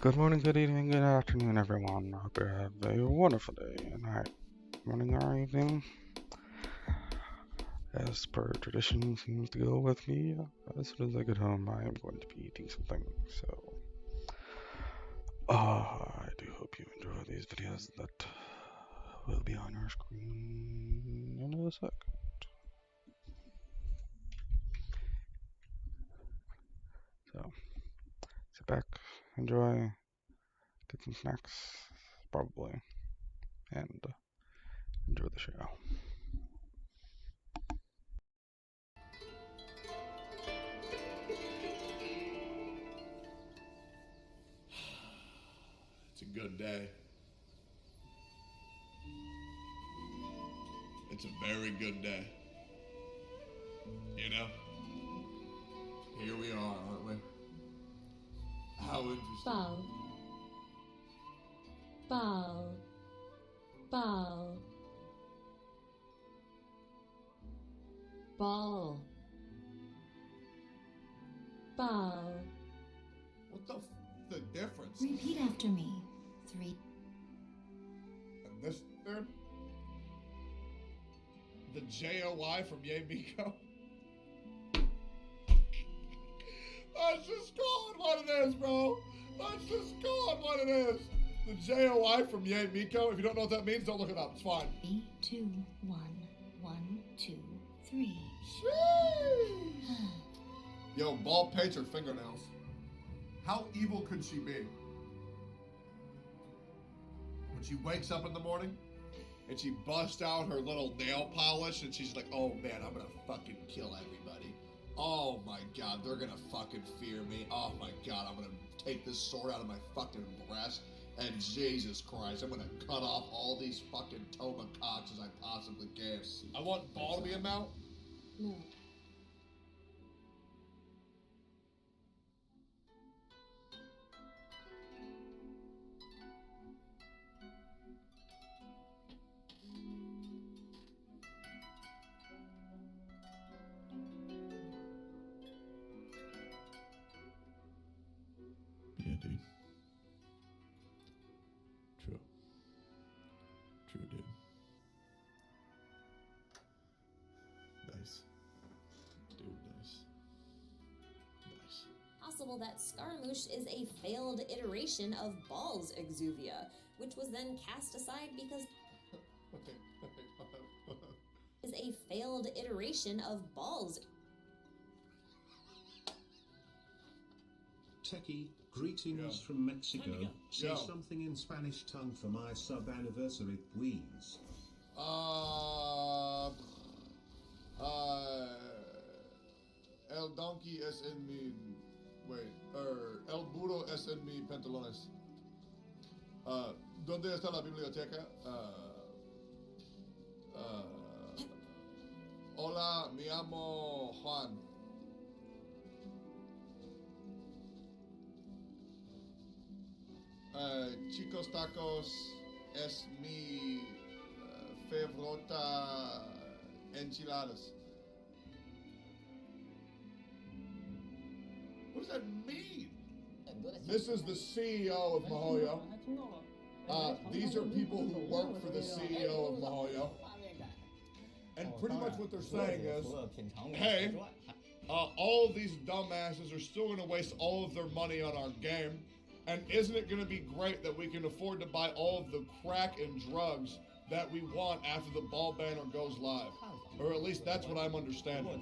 Good morning, good evening, good afternoon, everyone. I hope you have a wonderful day, night, morning, or evening. As per tradition seems to go with me, as soon as I get home, I am going to be eating something. So, I do hope you enjoy these videos that will be on your screen in a sec. So, sit back, enjoy, get some snacks, probably, and enjoy the show. It's a good day. It's a very good day. You know? Here we are, aren't we? How interesting. Ball. Ball. Ball. Ball. Ball. What the difference? Repeat after me. 3. And this dude? The JOY from Ye Miko? Let's just call it what it is, bro. Let's just call it what it is. The JOY from Ye Miko. If you don't know what that means, don't look it up. It's fine. 3, 2, 1, 1, 2, 3. Sheesh. Yo, Ball paints her fingernails. How evil could she be? When she wakes up in the morning and she busts out her little nail polish and she's like, oh man, I'm gonna fucking kill everybody. Oh my god, they're gonna fucking fear me. Oh my god, I'm gonna take this sword out of my fucking breast and Jesus Christ, I'm gonna cut off all these fucking tomacocks as I possibly can. I want Ball to be a mount. No. Yeah, dude. True. True, dude. Nice. Dude, nice. Nice. Possible that Scaramouche is a failed iteration of Ball's Exuvia, which was then cast aside because is a failed iteration of Ball's. Techie, greetings from Mexico. Say something in Spanish tongue for my sub-anniversary, please. El donkey es en mi... Wait, el burro es en mi pantalones. ¿Dónde está la biblioteca? Hola, me llamo Juan. Chicos tacos es mi favorita enchiladas. What does that mean? This is the CEO of MiHoYo. These are people who work for the CEO of MiHoYo. And pretty much what they're saying is, hey, all of these dumbasses are still going to waste all of their money on our game. And isn't it going to be great that we can afford to buy all of the crack and drugs that we want after the Ball banner goes live? Or at least that's what I'm understanding.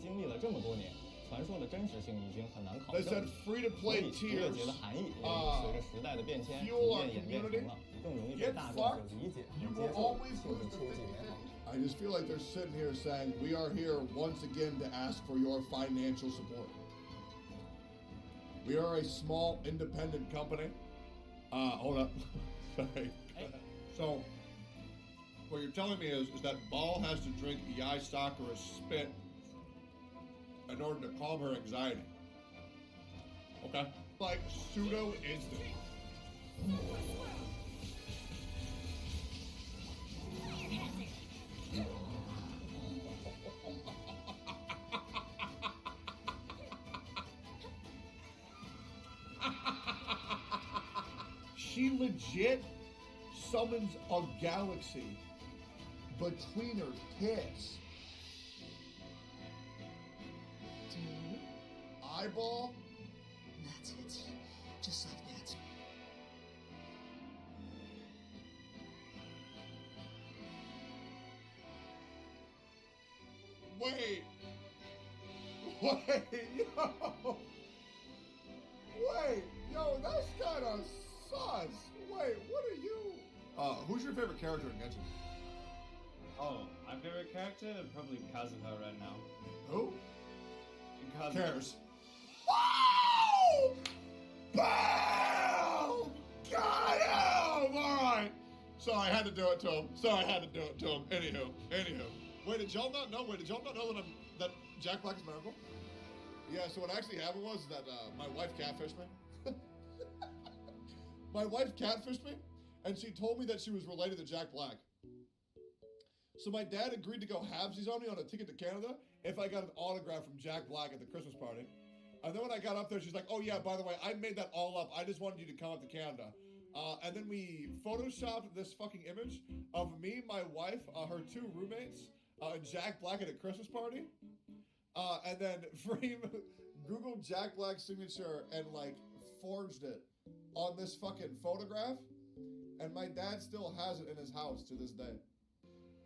They said free-to-play tiers fuel our community. Get fucked. You will always lose the thing. I just feel like they're sitting here saying, we are here once again to ask for your financial support. We are a small independent company. Hold up. Sorry. So, what you're telling me is that Ball has to drink Yai Sakura's spit in order to calm her anxiety. Okay? Like pseudo instant. She legit summons a galaxy between her tits. Eyeball? That's it. Just like that. Wait, yo! Wait, yo, that's kind of sus. Wait, what are you? Who's your favorite character in Genshin? Oh, my favorite character? Probably Kazuha right now. Who? Kazuha. Cares. Oh! Boom! Got him! Alright. So I had to do it to him. Anywho. Wait, did y'all not know that Jack Black is Miracle? Yeah, so what actually happened was that my wife catfished me. My wife catfished me, and she told me that she was related to Jack Black. So my dad agreed to go halvesies on me on a ticket to Canada if I got an autograph from Jack Black at the Christmas party. And then when I got up there, she's like, oh yeah, by the way, I made that all up. I just wanted you to come up to Canada. And then we photoshopped this fucking image of me, my wife, her two roommates, and Jack Black at a Christmas party. And then Freem Googled Jack Black's signature and like forged it on this fucking photograph. And my dad still has it in his house to this day.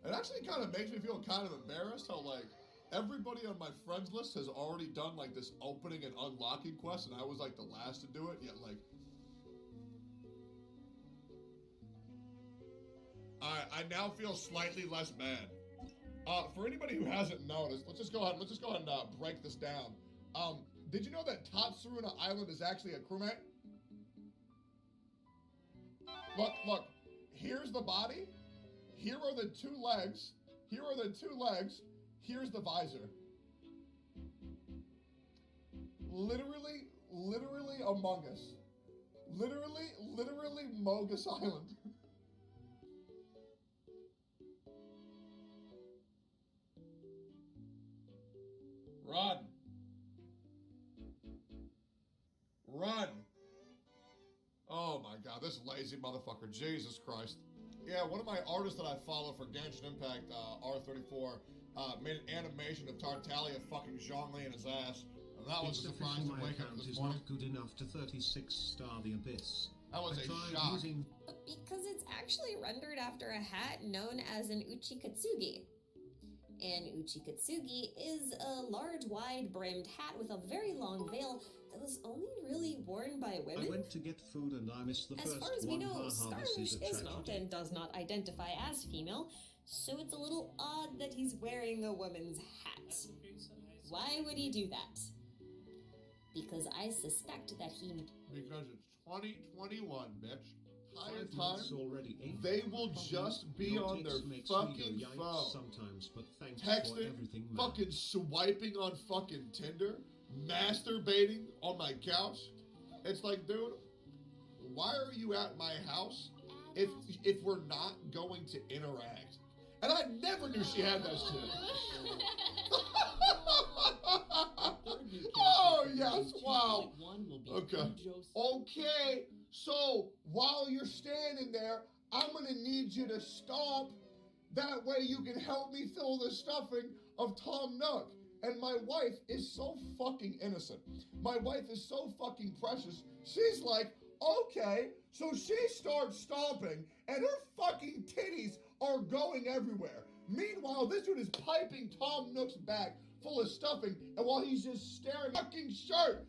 It actually kind of makes me feel kind of embarrassed how like everybody on my friends list has already done like this opening and unlocking quest, and I was like the last to do it, yet like I now feel slightly less bad. For anybody who hasn't noticed, let's just go ahead and break this down. Did you know that Tatsuruna Island is actually a crewmate? Look, here's the body, here are the two legs, here's the visor. Literally Among Us. Literally Mogus Island. Run! Oh my god, this lazy motherfucker, Jesus Christ. Yeah, one of my artists that I follow for Genshin Impact, R34, made an animation of Tartaglia fucking Zhongli in his ass. And that was a surprise to wake up this morning. Not good enough to 36-star the Abyss. That was a shock. Because it's actually rendered after a hat known as an Uchikatsugi. An Uchikatsugi is a large, wide-brimmed hat with a very long veil that was only really worn by women. I went to get food and I missed the as first one. far as we know, This Scaramouche is not tragedy. and does not identify as female, so it's a little odd that he's wearing a woman's hat. Why would he do that? Because I suspect that he... Because it's 2021, bitch. Higher 5 months time, already, eh? they will just be Your on their text makes me fucking go yikes phone. sometimes, but thanks for Texting, everything, man. fucking swiping on fucking Tinder, masturbating on my couch. It's like, dude, why are you at my house if we're not going to interact? And I never knew she had that shit. Oh, yes, wow. Okay. Okay, so while you're standing there, I'm gonna need you to stop. That way you can help me fill the stuffing of Tom Nook. And my wife is so fucking innocent. My wife is so fucking precious. She's like, okay. So she starts stomping, and her fucking titties are going everywhere. Meanwhile, this dude is piping Tom Nook's back full of stuffing, and while he's just staring at fucking shirt.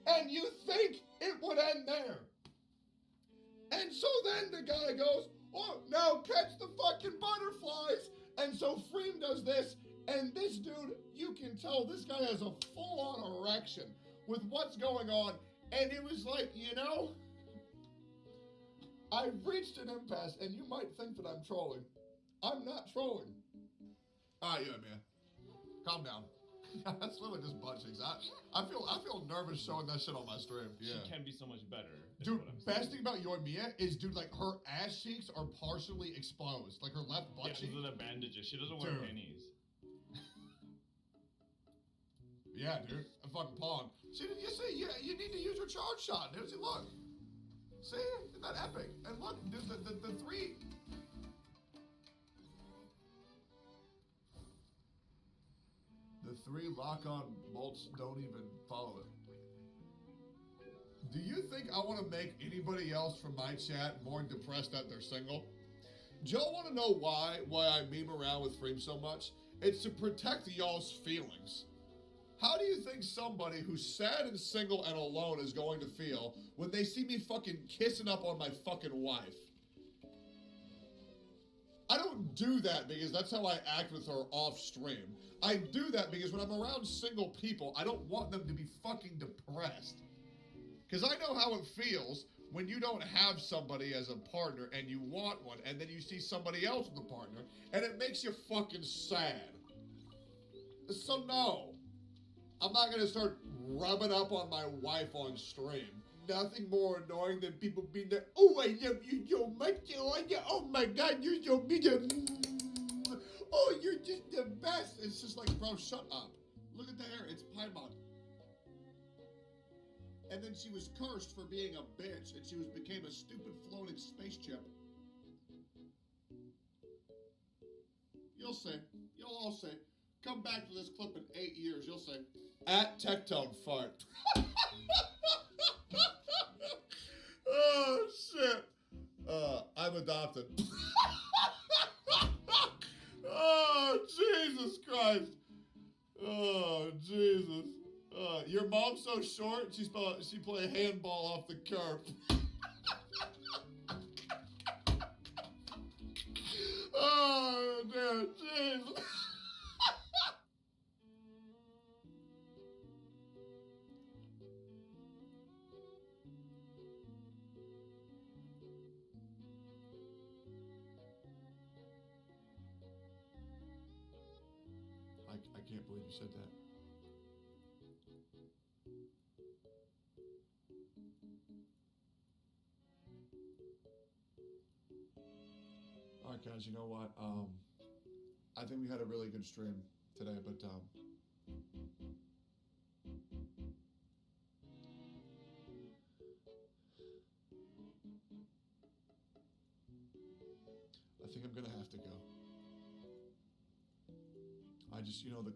And you think it would end there. And so then the guy goes, oh, now catch the fucking butterflies. And so Freem does this, and this dude, you can tell this guy has a full-on erection with what's going on. And it was like, you know, I've reached an impasse, and you might think that I'm trolling. I'm not trolling. All right, yeah, man. Calm down. That's literally just butt cheeks. I feel nervous showing that shit on my stream. Yeah. She can be so much better. is Dude, what I'm saying. best thing about Yoimiya is, dude, like, her ass cheeks are partially exposed. Like, her left butt Yeah, cheek. those are the bandages. She doesn't wear Dude. pennies. Yeah, dude. A fucking pawn. See, you see, yeah, you need to use your charge shot, dude. See, look. Isn't that epic? And look, the three... The three lock-on bolts don't even follow it. Do you think I want to make anybody else from my chat more depressed that they're single? Joe, want to know why I meme around with Freem so much? It's to protect y'all's feelings. How do you think somebody who's sad and single and alone is going to feel when they see me fucking kissing up on my fucking wife? I don't do that because that's how I act with her off stream. I do that because when I'm around single people, I don't want them to be fucking depressed. Because I know how it feels when you don't have somebody as a partner and you want one, and then you see somebody else with a partner, and it makes you fucking sad. So no, I'm not gonna start rubbing up on my wife on stream. Nothing more annoying than people being there, oh, I love you so much, oh my god, you're so beautiful. Oh, you're just the best. It's just like, bro, shut up. Look at the hair, it's Paimon. And then she was cursed for being a bitch, and she became a stupid floating space chip. You'll see. You'll all see. Come back to this clip in 8 years, you'll see. At Tectone Fart. Oh, shit. I'm adopted. Oh, Jesus Christ. Oh, Jesus. Your mom's so short, she play handball off the curb. Oh, dear, jeez. I can't believe you said that. All right, guys, you know what? I think we had a really good stream today, but I think I'm gonna have to go. I just, you know, the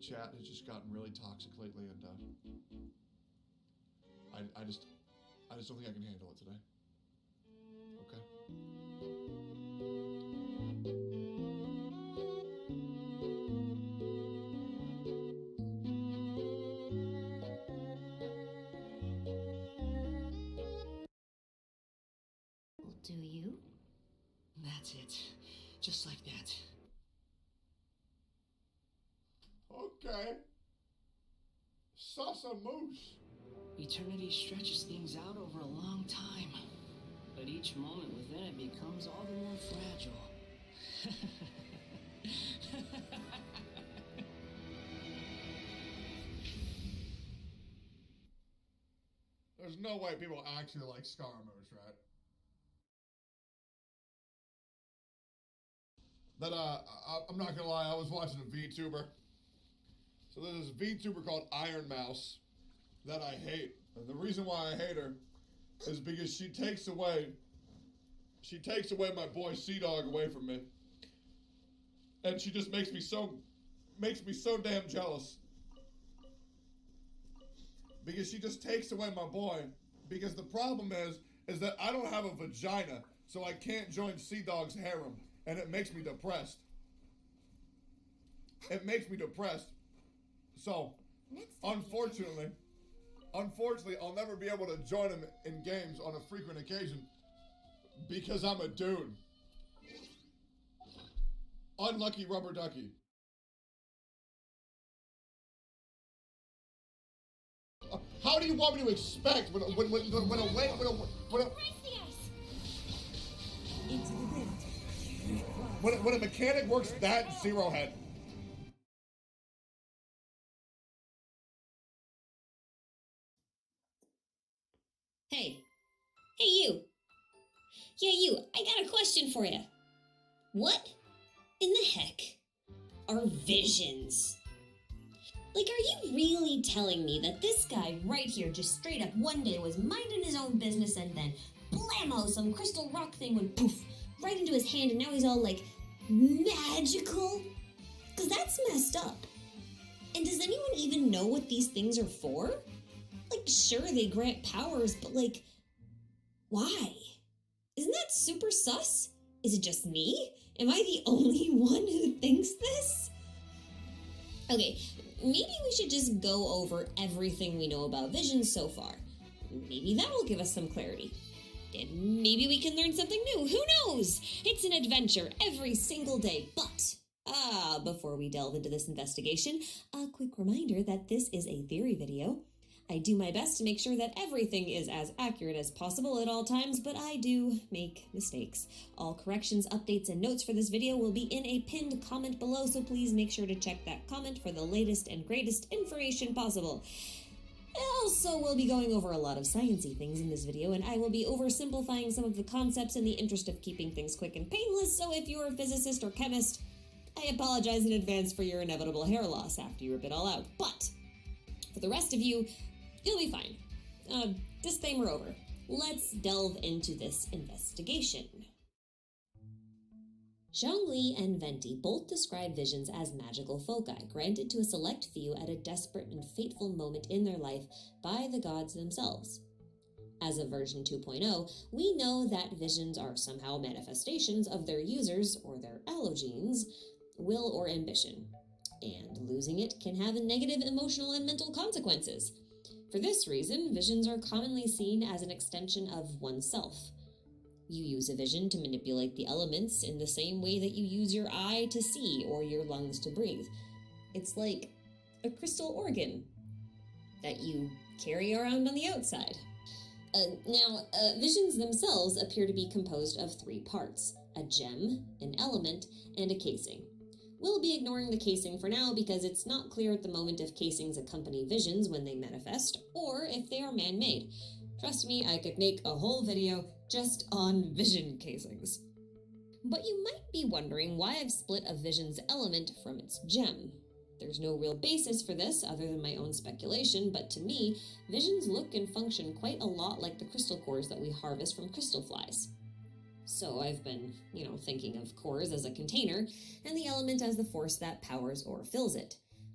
chat has just gotten really toxic lately, and I just don't think I can handle it today. Okay. Do you? That's it. Just like that. Okay. Sasa Moose. Eternity stretches things out over a long time, but each moment within it becomes all the more fragile. There's no way people actually like Scaramouche, right? But I'm not gonna lie, I was watching a VTuber. So there's this VTuber called Iron Mouse that I hate. And the reason why I hate her is because she takes away my boy Sea-Dog away from me. And she just makes me so damn jealous. Because she just takes away my boy. Because the problem is that I don't have a vagina, so I can't join Sea-Dog's harem. And it makes me depressed. It makes me depressed. So, unfortunately, I'll never be able to join him in games on a frequent occasion because I'm a dude. Unlucky rubber ducky. How do you want me to expect when a mechanic works that zero head? Hey you. Yeah, you, I got a question for you. What in the heck are visions? Like, are you really telling me that this guy right here just straight up one day was minding his own business and then blam, whammo, some crystal rock thing went poof right into his hand, and now he's all like magical? Because that's messed up. And does anyone even know what these things are for? Like, sure, they grant powers, but like, why? Isn't that super sus? Is it just me? Am I the only one who thinks this? Okay, maybe we should just go over everything we know about visions so far. Maybe that'll give us some clarity. And maybe we can learn something new. Who knows? It's an adventure every single day. But, before we delve into this investigation, a quick reminder that this is a theory video. I do my best to make sure that everything is as accurate as possible at all times, but I do make mistakes. All corrections, updates, and notes for this video will be in a pinned comment below, so please make sure to check that comment for the latest and greatest information possible. Also, we'll be going over a lot of sciencey things in this video, and I will be oversimplifying some of the concepts in the interest of keeping things quick and painless, so if you're a physicist or chemist, I apologize in advance for your inevitable hair loss after you rip it all out. But, for the rest of you, you'll be fine. Disclaimer over. Let's delve into this investigation. Zhongli and Venti both describe visions as magical foci, granted to a select few at a desperate and fateful moment in their life by the gods themselves. As of version 2.0, we know that visions are somehow manifestations of their users, or their allogenes, will or ambition, and losing it can have negative emotional and mental consequences. For this reason, visions are commonly seen as an extension of oneself. You use a vision to manipulate the elements in the same way that you use your eye to see or your lungs to breathe. It's like a crystal organ that you carry around on the outside. Visions themselves appear to be composed of three parts: a gem, an element, and a casing. We'll be ignoring the casing for now because it's not clear at the moment if casings accompany visions when they manifest, or if they are man-made. Trust me, I could make a whole video just on vision casings. But you might be wondering why I've split a vision's element from its gem. There's no real basis for this other than my own speculation, but to me, visions look and function quite a lot like the crystal cores that we harvest from crystal flies. So I've been, thinking of cores as a container, and the element as the force that powers or fills it.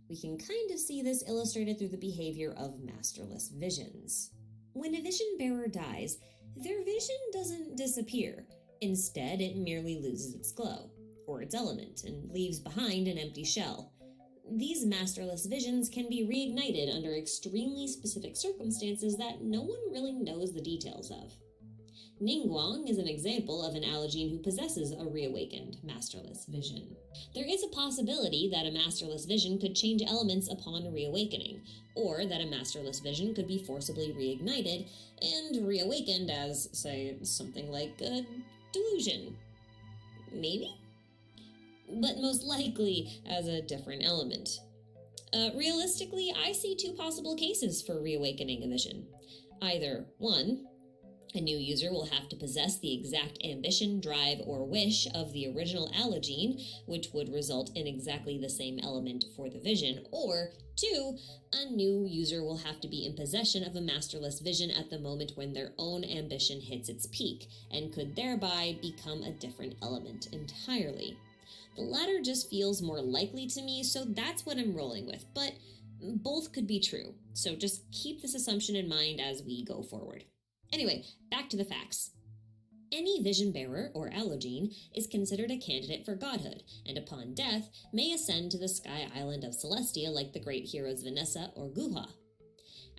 We can kind of see this illustrated through the behavior of masterless visions. When a vision bearer dies, their vision doesn't disappear. Instead, it merely loses its glow, or its element, and leaves behind an empty shell. These masterless visions can be reignited under extremely specific circumstances that no one really knows the details of. Ningguang is an example of an allogene who possesses a reawakened masterless vision. There is a possibility that a masterless vision could change elements upon reawakening, or that a masterless vision could be forcibly reignited and reawakened as, say, something like a delusion. Maybe? But most likely as a different element. Realistically, I see two possible cases for reawakening a vision. Either, one, a new user will have to possess the exact ambition, drive, or wish of the original allogene, which would result in exactly the same element for the vision. Or, two, a new user will have to be in possession of a masterless vision at the moment when their own ambition hits its peak, and could thereby become a different element entirely. The latter just feels more likely to me, so that's what I'm rolling with, but both could be true, so just keep this assumption in mind as we go forward. Anyway, back to the facts. Any vision bearer, or allogene, is considered a candidate for godhood, and upon death, may ascend to the sky island of Celestia like the great heroes Vanessa or Guha.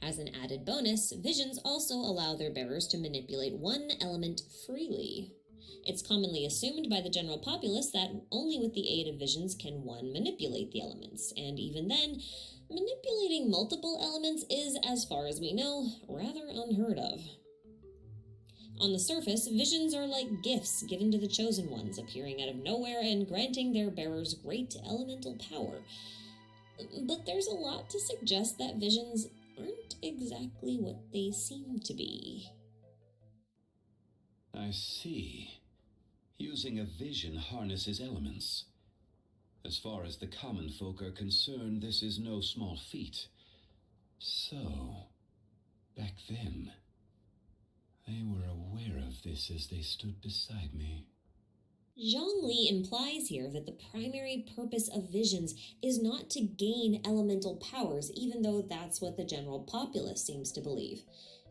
As an added bonus, visions also allow their bearers to manipulate one element freely. It's commonly assumed by the general populace that only with the aid of visions can one manipulate the elements, and even then, manipulating multiple elements is, as far as we know, rather unheard of. On the surface, visions are like gifts given to the chosen ones, appearing out of nowhere and granting their bearers great elemental power. But there's a lot to suggest that visions aren't exactly what they seem to be. I see. Using a vision harnesses elements. As far as the common folk are concerned, this is no small feat. So, back then, they were aware of of this as they stood beside me. Zhongli implies here that the primary purpose of visions is not to gain elemental powers, even though that's what the general populace seems to believe.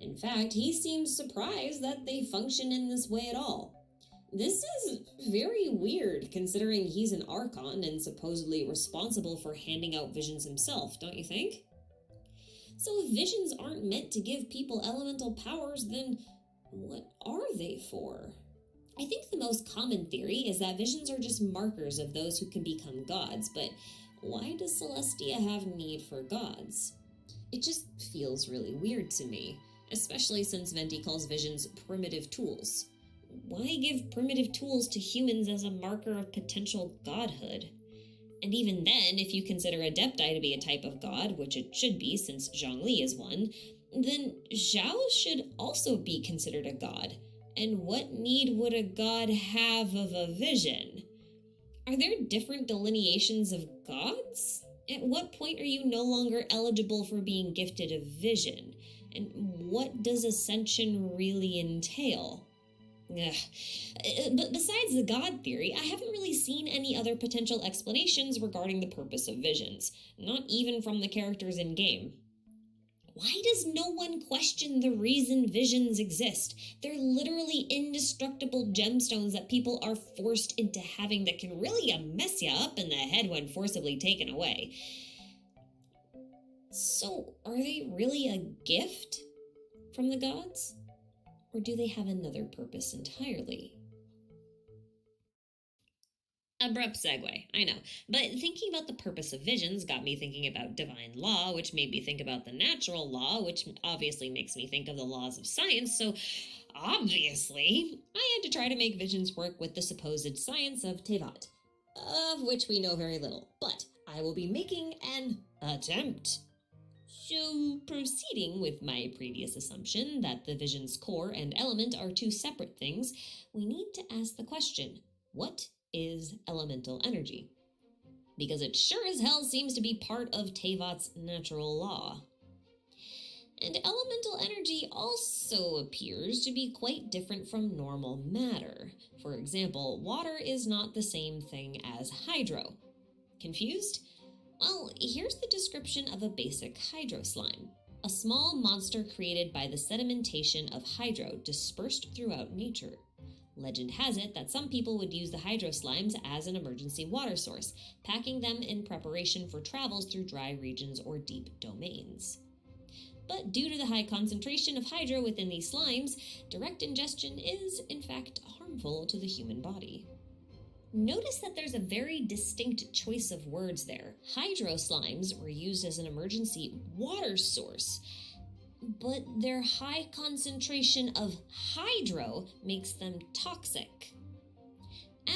In fact, he seems surprised that they function in this way at all. This is very weird, considering he's an Archon and supposedly responsible for handing out visions himself, don't you think? So if visions aren't meant to give people elemental powers, then what are they for? I think the most common theory is that visions are just markers of those who can become gods, but why does Celestia have need for gods? It just feels really weird to me, especially since Venti calls visions primitive tools. Why give primitive tools to humans as a marker of potential godhood? And even then, if you consider Adepti to be a type of god, which it should be since Zhongli is one, then Zhao should also be considered a god. And what need would a god have of a vision? Are there different delineations of gods? At what point are you no longer eligible for being gifted a vision? And what does ascension really entail? Ugh. But besides the god theory, I haven't really seen any other potential explanations regarding the purpose of visions, not even from the characters in-game. Why does no one question the reason visions exist? They're literally indestructible gemstones that people are forced into having that can really mess you up in the head when forcibly taken away. So, are they really a gift from the gods? Or do they have another purpose entirely? Abrupt segue, I know. But thinking about the purpose of visions got me thinking about divine law, which made me think about the natural law, which obviously makes me think of the laws of science, so obviously I had to try to make visions work with the supposed science of Tevat, of which we know very little, but I will be making an attempt. So, proceeding with my previous assumption that the vision's core and element are two separate things, we need to ask the question, what is elemental energy? Because it sure as hell seems to be part of Tevat's natural law. And elemental energy also appears to be quite different from normal matter. For example, water is not the same thing as hydro. Confused? Well, here's the description of a basic hydro slime. A small monster created by the sedimentation of hydro dispersed throughout nature. Legend has it that some people would use the hydro slimes as an emergency water source, packing them in preparation for travels through dry regions or deep domains. But due to the high concentration of hydro within these slimes, direct ingestion is, in fact, harmful to the human body. Notice that there's a very distinct choice of words there. Hydro slimes were used as an emergency water source, but their high concentration of hydro makes them toxic.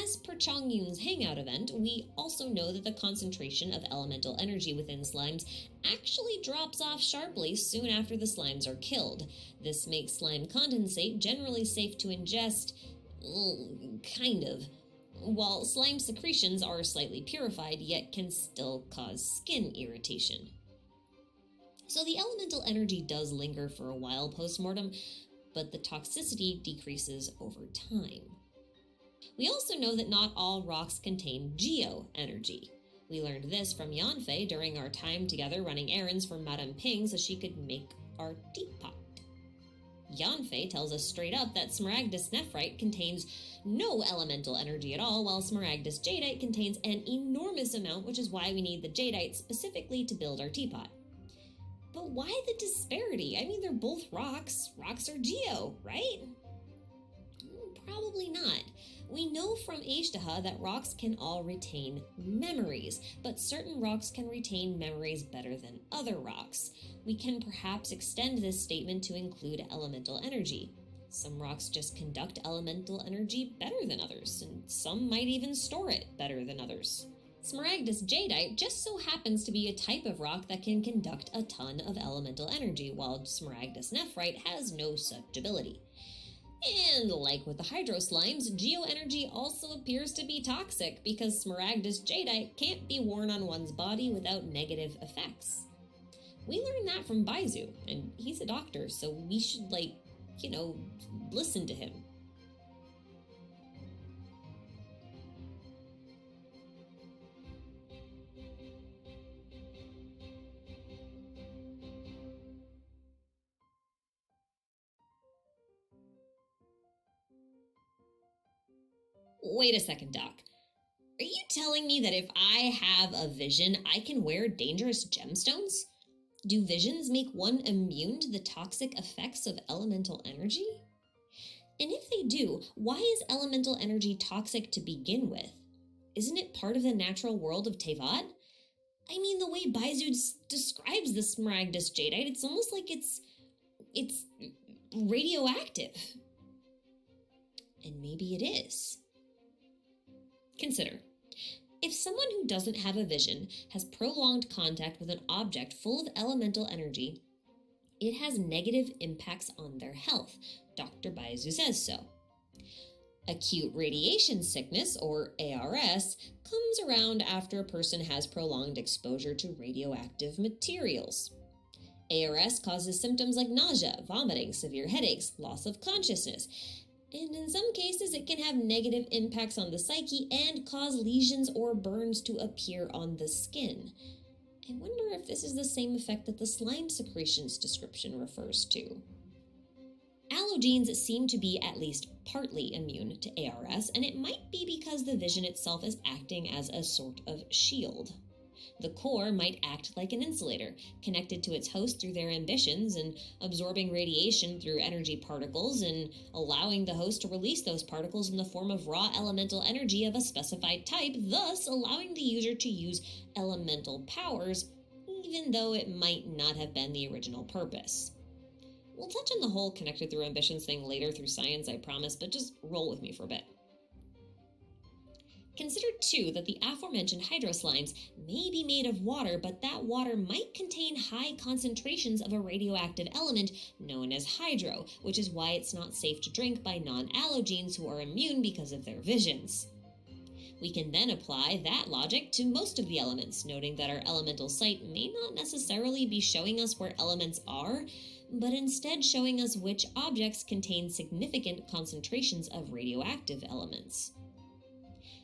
As per Chongyun's Hangout event, we also know that the concentration of elemental energy within slimes actually drops off sharply soon after the slimes are killed. This makes slime condensate generally safe to ingest, kind of, while slime secretions are slightly purified yet can still cause skin irritation. So the elemental energy does linger for a while post-mortem, but the toxicity decreases over time. We also know that not all rocks contain geo-energy. We learned this from Yanfei during our time together running errands for Madame Ping so she could make our teapot. Yanfei tells us straight up that Smaragdus Nephrite contains no elemental energy at all, while Smaragdus Jadeite contains an enormous amount, which is why we need the Jadeite specifically to build our teapot. But why the disparity? I mean, they're both rocks. Rocks are geo, right? Probably not. We know from Ishtaha that rocks can all retain memories, but certain rocks can retain memories better than other rocks. We can perhaps extend this statement to include elemental energy. Some rocks just conduct elemental energy better than others, and some might even store it better than others. Smaragdus Jadeite just so happens to be a type of rock that can conduct a ton of elemental energy, while Smaragdus Nephrite has no such ability. And like with the hydro slimes, geoenergy also appears to be toxic because Smaragdus Jadeite can't be worn on one's body without negative effects. We learned that from Baizu, and he's a doctor, so we should, listen to him. Wait a second, Doc. Are you telling me that if I have a vision, I can wear dangerous gemstones? Do visions make one immune to the toxic effects of elemental energy? And if they do, why is elemental energy toxic to begin with? Isn't it part of the natural world of Tevat? I mean, the way Baizu describes the Smaragdus Jadeite, it's almost like it's radioactive. And maybe it is. Consider, if someone who doesn't have a vision has prolonged contact with an object full of elemental energy, it has negative impacts on their health. Dr. Baizu says so. Acute radiation sickness, or ARS, comes around after a person has prolonged exposure to radioactive materials. ARS causes symptoms like nausea, vomiting, severe headaches, loss of consciousness, and in some cases it can have negative impacts on the psyche and cause lesions or burns to appear on the skin. I wonder if this is the same effect that the slime secretions description refers to. Allogenes seem to be at least partly immune to ARS, and it might be because the vision itself is acting as a sort of shield. The core might act like an insulator, connected to its host through their ambitions and absorbing radiation through energy particles and allowing the host to release those particles in the form of raw elemental energy of a specified type, thus allowing the user to use elemental powers, even though it might not have been the original purpose. We'll touch on the whole connected through ambitions thing later through science, I promise, but just roll with me for a bit. Consider, too, that the aforementioned hydroslimes may be made of water, but that water might contain high concentrations of a radioactive element known as hydro, which is why it's not safe to drink by non-allogenes who are immune because of their visions. We can then apply that logic to most of the elements, noting that our elemental sight may not necessarily be showing us where elements are, but instead showing us which objects contain significant concentrations of radioactive elements.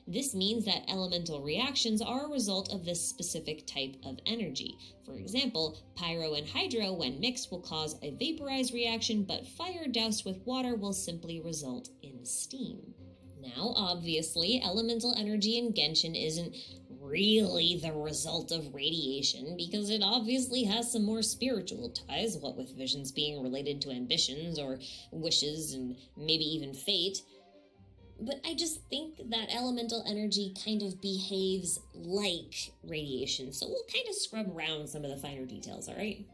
This means that elemental reactions are a result of this specific type of energy. For example, pyro and hydro, when mixed, will cause a vaporized reaction, but fire doused with water will simply result in steam. Now, obviously, elemental energy in Genshin isn't really the result of radiation, because it obviously has some more spiritual ties, what with visions being related to ambitions or wishes and maybe even fate. But I just think that elemental energy kind of behaves like radiation, so we'll kind of scrub around some of the finer details, alright?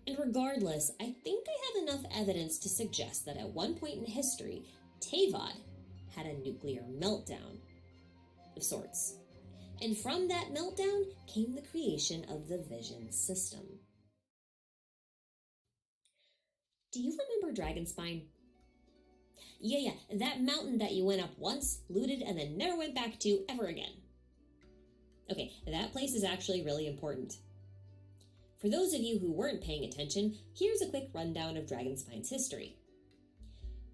And regardless, I think I have enough evidence to suggest that at one point in history, Tevat had a nuclear meltdown of sorts. And from that meltdown came the creation of the Vision System. Do you remember Dragonspine? Yeah, that mountain that you went up once, looted, and then never went back to ever again. Okay, that place is actually really important. For those of you who weren't paying attention, here's a quick rundown of Dragonspine's history.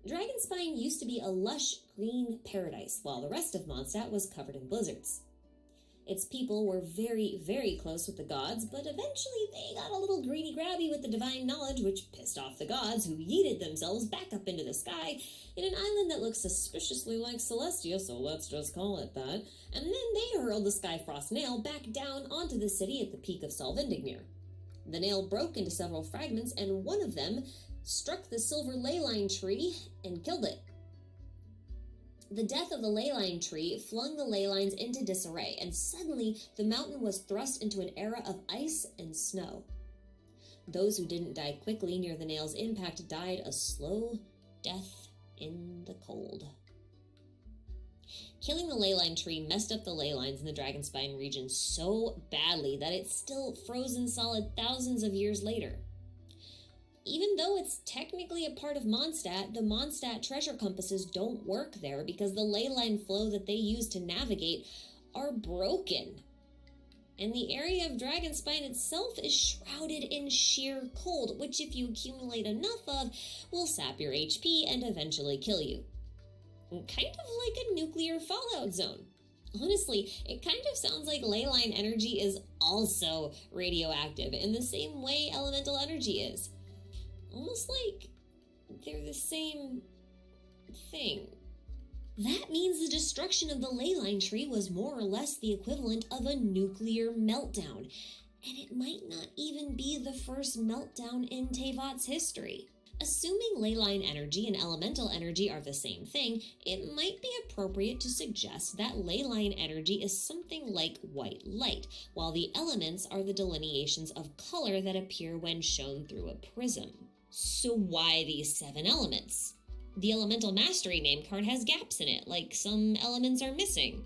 Dragonspine used to be a lush green paradise, while the rest of Mondstadt was covered in blizzards. Its people were very, very close with the gods, but eventually they got a little greedy-grabby with the divine knowledge, which pissed off the gods, who yeeted themselves back up into the sky in an island that looks suspiciously like Celestia, so let's just call it that, and then they hurled the Skyfrost Nail back down onto the city at the peak of Solvindignir. The nail broke into several fragments, and one of them struck the silver leyline tree and killed it. The death of the leyline tree flung the leylines into disarray, and suddenly the mountain was thrust into an era of ice and snow. Those who didn't die quickly near the nail's impact died a slow death in the cold. Killing the leyline tree messed up the leylines in the Dragonspine region so badly that it's still frozen solid thousands of years later. Even though it's technically a part of Mondstadt, the Mondstadt treasure compasses don't work there because the leyline flow that they use to navigate are broken. And the area of Dragonspine itself is shrouded in sheer cold, which if you accumulate enough of, will sap your HP and eventually kill you. Kind of like a nuclear fallout zone. Honestly, it kind of sounds like leyline energy is also radioactive in the same way elemental energy is. Almost like they're the same thing. That means the destruction of the Leyline tree was more or less the equivalent of a nuclear meltdown, and it might not even be the first meltdown in Tevat's history. Assuming Leyline energy and elemental energy are the same thing, it might be appropriate to suggest that Leyline energy is something like white light, while the elements are the delineations of color that appear when shown through a prism. So why these 7 elements? The Elemental Mastery name card has gaps in it, like some elements are missing.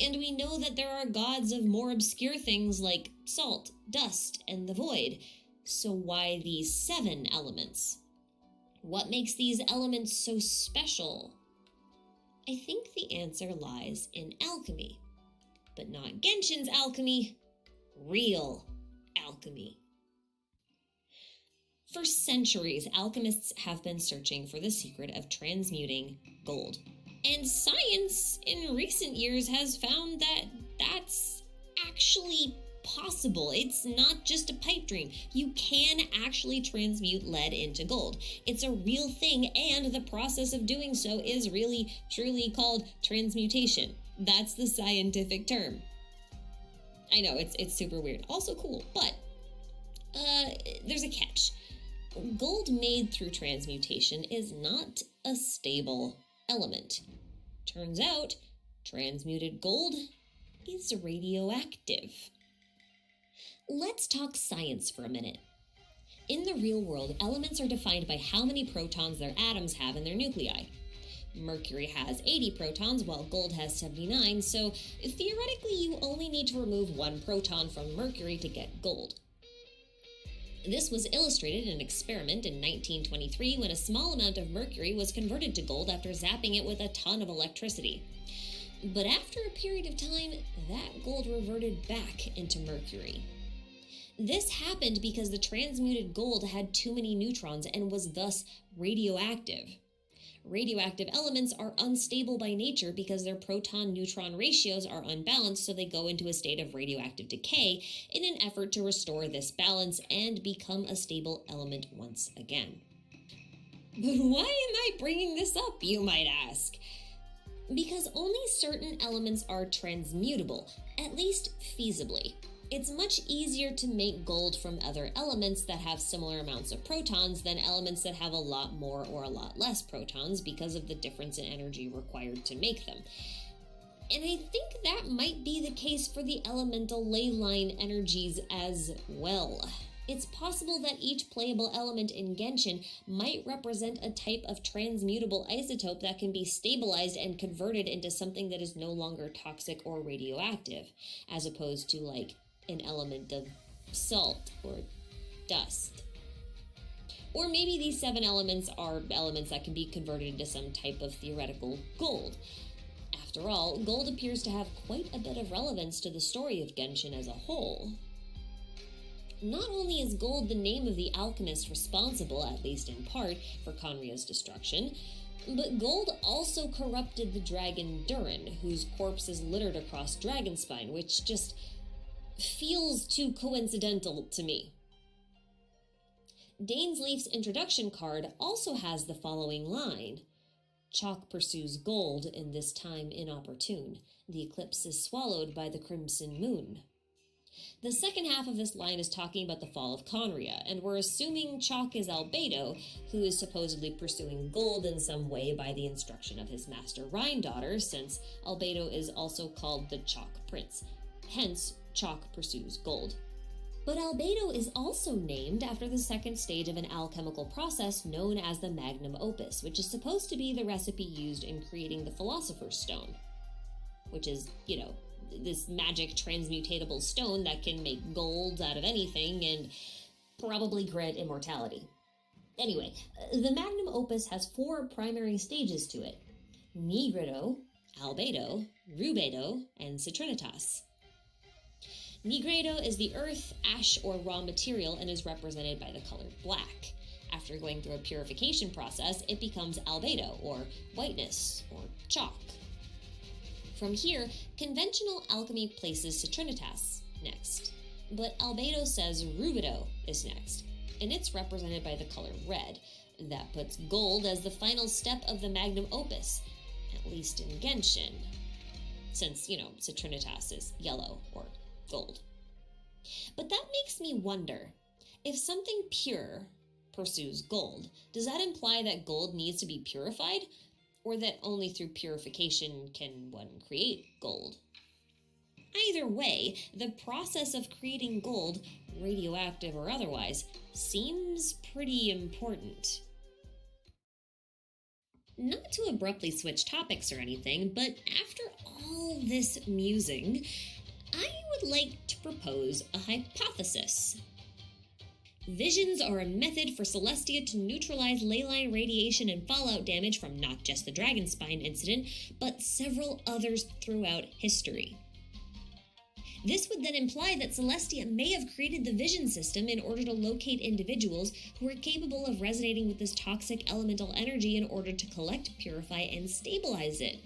And we know that there are gods of more obscure things like salt, dust, and the void. So why these 7 elements? What makes these elements so special? I think the answer lies in alchemy. But not Genshin's alchemy, real alchemy. For centuries, alchemists have been searching for the secret of transmuting gold. And science in recent years has found that that's actually possible. It's not just a pipe dream. You can actually transmute lead into gold. It's a real thing, and the process of doing so is really, truly called transmutation. That's the scientific term. I know, it's super weird. Also cool, but there's a catch. Gold made through transmutation is not a stable element. Turns out, transmuted gold is radioactive. Let's talk science for a minute. In the real world, elements are defined by how many protons their atoms have in their nuclei. Mercury has 80 protons, while gold has 79, so theoretically you only need to remove 1 proton from Mercury to get gold. This was illustrated in an experiment in 1923 when a small amount of mercury was converted to gold after zapping it with a ton of electricity. But after a period of time, that gold reverted back into mercury. This happened because the transmuted gold had too many neutrons and was thus radioactive. Radioactive elements are unstable by nature because their proton-neutron ratios are unbalanced, so they go into a state of radioactive decay in an effort to restore this balance and become a stable element once again. But why am I bringing this up, you might ask? Because only certain elements are transmutable, at least feasibly. It's much easier to make gold from other elements that have similar amounts of protons than elements that have a lot more or a lot less protons because of the difference in energy required to make them. And I think that might be the case for the elemental Leyline energies as well. It's possible that each playable element in Genshin might represent a type of transmutable isotope that can be stabilized and converted into something that is no longer toxic or radioactive, as opposed to like an element of salt or dust. Or maybe these 7 elements are elements that can be converted into some type of theoretical gold. After all, gold appears to have quite a bit of relevance to the story of Genshin as a whole. Not only is gold the name of the alchemist responsible, at least in part, for Khaenri'ah's destruction, but gold also corrupted the dragon Durin, whose corpse is littered across Dragonspine, which just feels too coincidental to me. Dainsleif's introduction card also has the following line: Chalk pursues gold in this time inopportune. The eclipse is swallowed by the crimson moon. The second half of this line is talking about the fall of Khaenri'ah, and we're assuming Chalk is Albedo, who is supposedly pursuing gold in some way by the instruction of his master Rhine-daughter, since Albedo is also called the Chalk Prince. Hence, Chalk pursues gold. But Albedo is also named after the second stage of an alchemical process known as the Magnum Opus, which is supposed to be the recipe used in creating the Philosopher's Stone, which is, this magic transmutatable stone that can make gold out of anything and probably grant immortality. Anyway, the Magnum Opus has 4 primary stages to it: Nigredo, Albedo, Rubedo, and Citrinitas. Nigredo is the earth, ash, or raw material and is represented by the color black. After going through a purification process, it becomes Albedo, or whiteness, or chalk. From here, conventional alchemy places Citrinitas next, but Albedo says Rubedo is next, and it's represented by the color red. That puts gold as the final step of the Magnum Opus. at least in Genshin, since, Citrinitas is yellow or gold. But that makes me wonder, if something pure pursues gold, does that imply that gold needs to be purified, or that only through purification can one create gold? Either way, the process of creating gold, radioactive or otherwise, seems pretty important. Not to abruptly switch topics or anything, but after all this musing, I would like to propose a hypothesis. Visions are a method for Celestia to neutralize leyline radiation and fallout damage from not just the Dragonspine incident, but several others throughout history. This would then imply that Celestia may have created the vision system in order to locate individuals who are capable of resonating with this toxic elemental energy in order to collect, purify, and stabilize it.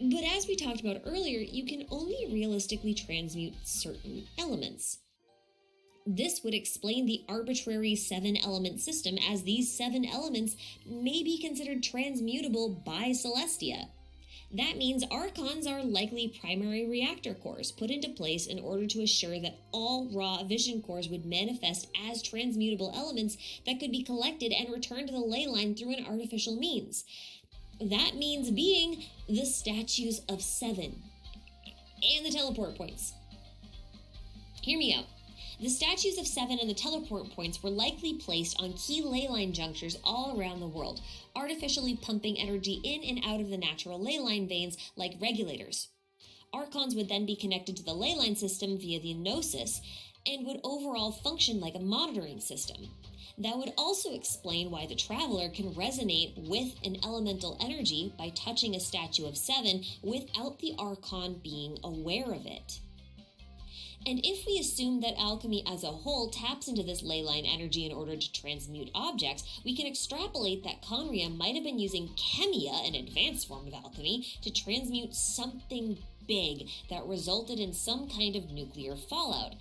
But as we talked about earlier, you can only realistically transmute certain elements. This would explain the arbitrary 7-element system, as these 7 elements may be considered transmutable by Celestia. That means Archons are likely primary reactor cores put into place in order to assure that all raw vision cores would manifest as transmutable elements that could be collected and returned to the ley line through an artificial means. That means being the Statues of 7 and the teleport points. Hear me out. The Statues of 7 and the teleport points were likely placed on key leyline junctures all around the world, artificially pumping energy in and out of the natural leyline veins like regulators. Archons would then be connected to the leyline system via the Gnosis and would overall function like a monitoring system. That would also explain why the Traveler can resonate with an elemental energy by touching a Statue of 7 without the Archon being aware of it. And if we assume that alchemy as a whole taps into this leyline energy in order to transmute objects, we can extrapolate that Khaenri'ah might have been using Chemia, an advanced form of alchemy, to transmute something big that resulted in some kind of nuclear fallout.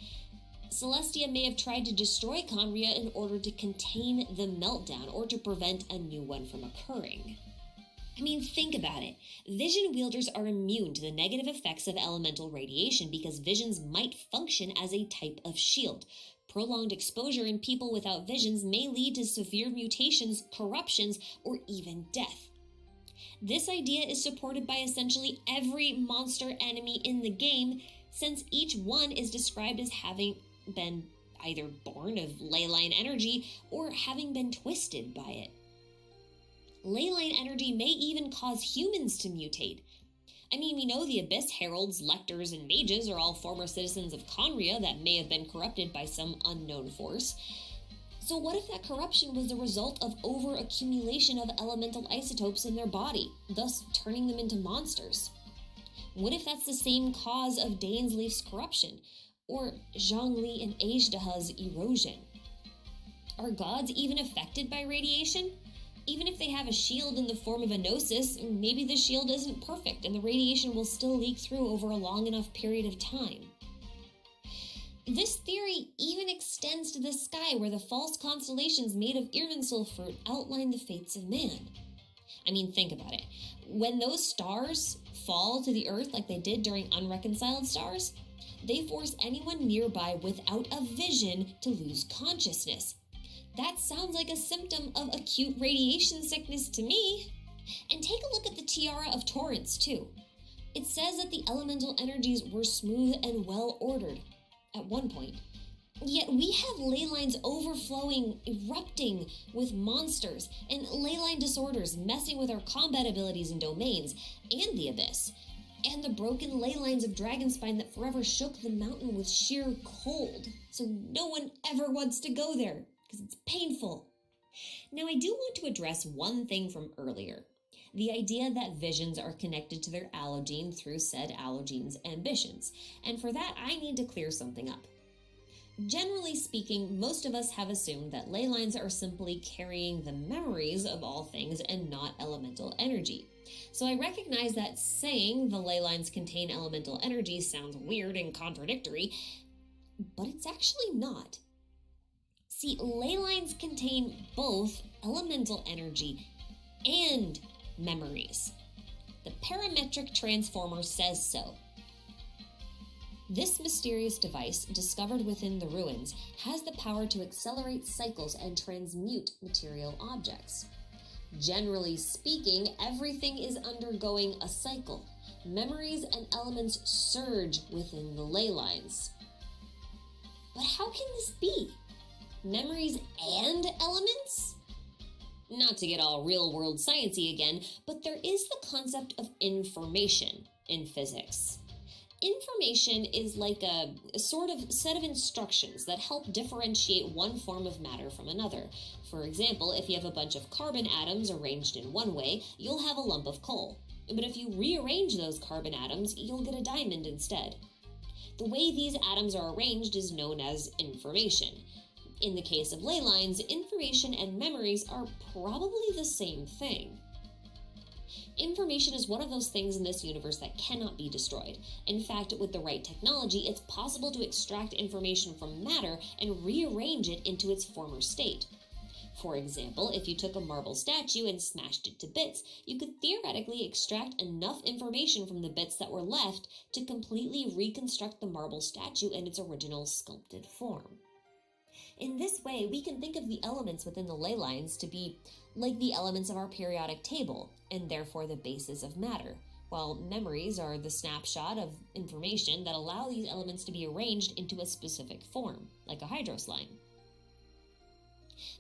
Celestia may have tried to destroy Khaenri'ah in order to contain the meltdown or to prevent a new one from occurring. I mean, think about it. Vision wielders are immune to the negative effects of elemental radiation because visions might function as a type of shield. Prolonged exposure in people without visions may lead to severe mutations, corruptions, or even death. This idea is supported by essentially every monster enemy in the game, since each one is described as having been either born of leyline energy or having been twisted by it. Leyline energy may even cause humans to mutate. I mean, we know the Abyss Heralds, Lectors, and Mages are all former citizens of Khaenri'ah that may have been corrupted by some unknown force. So what if that corruption was the result of over-accumulation of elemental isotopes in their body, thus turning them into monsters? What if that's the same cause of Dainsleif's corruption, or Zhongli and Azhdaha's erosion? Are gods even affected by radiation? Even if they have a shield in the form of a Gnosis, maybe the shield isn't perfect and the radiation will still leak through over a long enough period of time. This theory even extends to the sky, where the false constellations made of Irminsul fruit outline the fates of man. I mean, think about it. When those stars fall to the earth like they did during Unreconciled Stars, they force anyone nearby without a vision to lose consciousness. That sounds like a symptom of acute radiation sickness to me. And take a look at the Tiara of Torrents, too. It says that the elemental energies were smooth and well ordered at one point. Yet we have ley lines overflowing, erupting with monsters, and ley line disorders messing with our combat abilities and domains, and the Abyss, and the broken ley lines of Dragonspine that forever shook the mountain with sheer cold. So no one ever wants to go there, because it's painful. Now, I do want to address one thing from earlier. The idea that visions are connected to their allogene through said allogene's ambitions. And for that, I need to clear something up. Generally speaking, most of us have assumed that ley lines are simply carrying the memories of all things and not elemental energy. So I recognize that saying the ley lines contain elemental energy sounds weird and contradictory, but it's actually not. See, ley lines contain both elemental energy and memories. The parametric transformer says so. This mysterious device, discovered within the ruins, has the power to accelerate cycles and transmute material objects. Generally speaking, everything is undergoing a cycle. Memories and elements surge within the ley lines. But how can this be? Memories and elements? Not to get all real-world sciencey again, but there is the concept of information in physics. Information is like a sort of set of instructions that help differentiate one form of matter from another. For example, if you have a bunch of carbon atoms arranged in one way, you'll have a lump of coal. But if you rearrange those carbon atoms, you'll get a diamond instead. The way these atoms are arranged is known as information. In the case of ley lines, information and memories are probably the same thing. Information is one of those things in this universe that cannot be destroyed. In fact, with the right technology, it's possible to extract information from matter and rearrange it into its former state. For example, if you took a marble statue and smashed it to bits, you could theoretically extract enough information from the bits that were left to completely reconstruct the marble statue in its original sculpted form. In this way, we can think of the elements within the ley lines to be like the elements of our periodic table, and therefore the basis of matter, while memories are the snapshot of information that allow these elements to be arranged into a specific form, like a hydros line.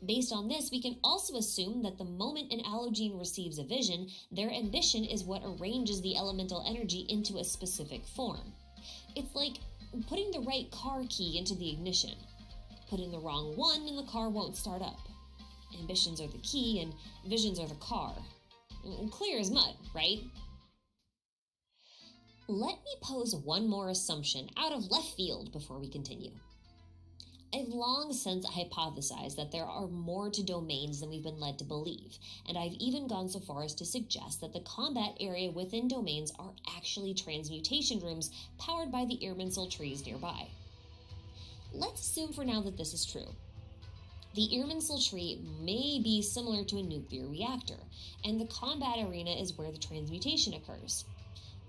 Based on this, we can also assume that the moment an allogene receives a vision, their ambition is what arranges the elemental energy into a specific form. It's like putting the right car key into the ignition. Put in the wrong one and the car won't start up. Ambitions are the key and visions are the car. Clear as mud, right? Let me pose one more assumption out of left field before we continue. I've long since hypothesized that there are more to domains than we've been led to believe, and I've even gone so far as to suggest that the combat area within domains are actually transmutation rooms powered by the Irminsul trees nearby. Let's assume for now that this is true. The Irminsul tree may be similar to a nuclear reactor, and the combat arena is where the transmutation occurs.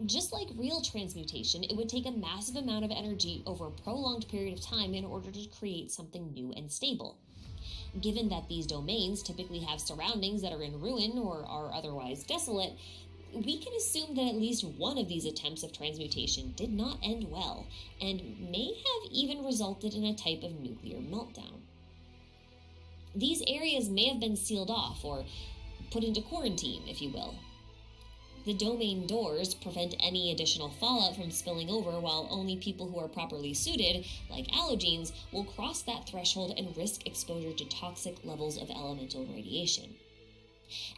Just like real transmutation, it would take a massive amount of energy over a prolonged period of time in order to create something new and stable. Given that these domains typically have surroundings that are in ruin or are otherwise desolate, we can assume that at least one of these attempts of transmutation did not end well, and may have even resulted in a type of nuclear meltdown. These areas may have been sealed off, or put into quarantine, if you will. The domain doors prevent any additional fallout from spilling over, while only people who are properly suited, like allogenes, will cross that threshold and risk exposure to toxic levels of elemental radiation.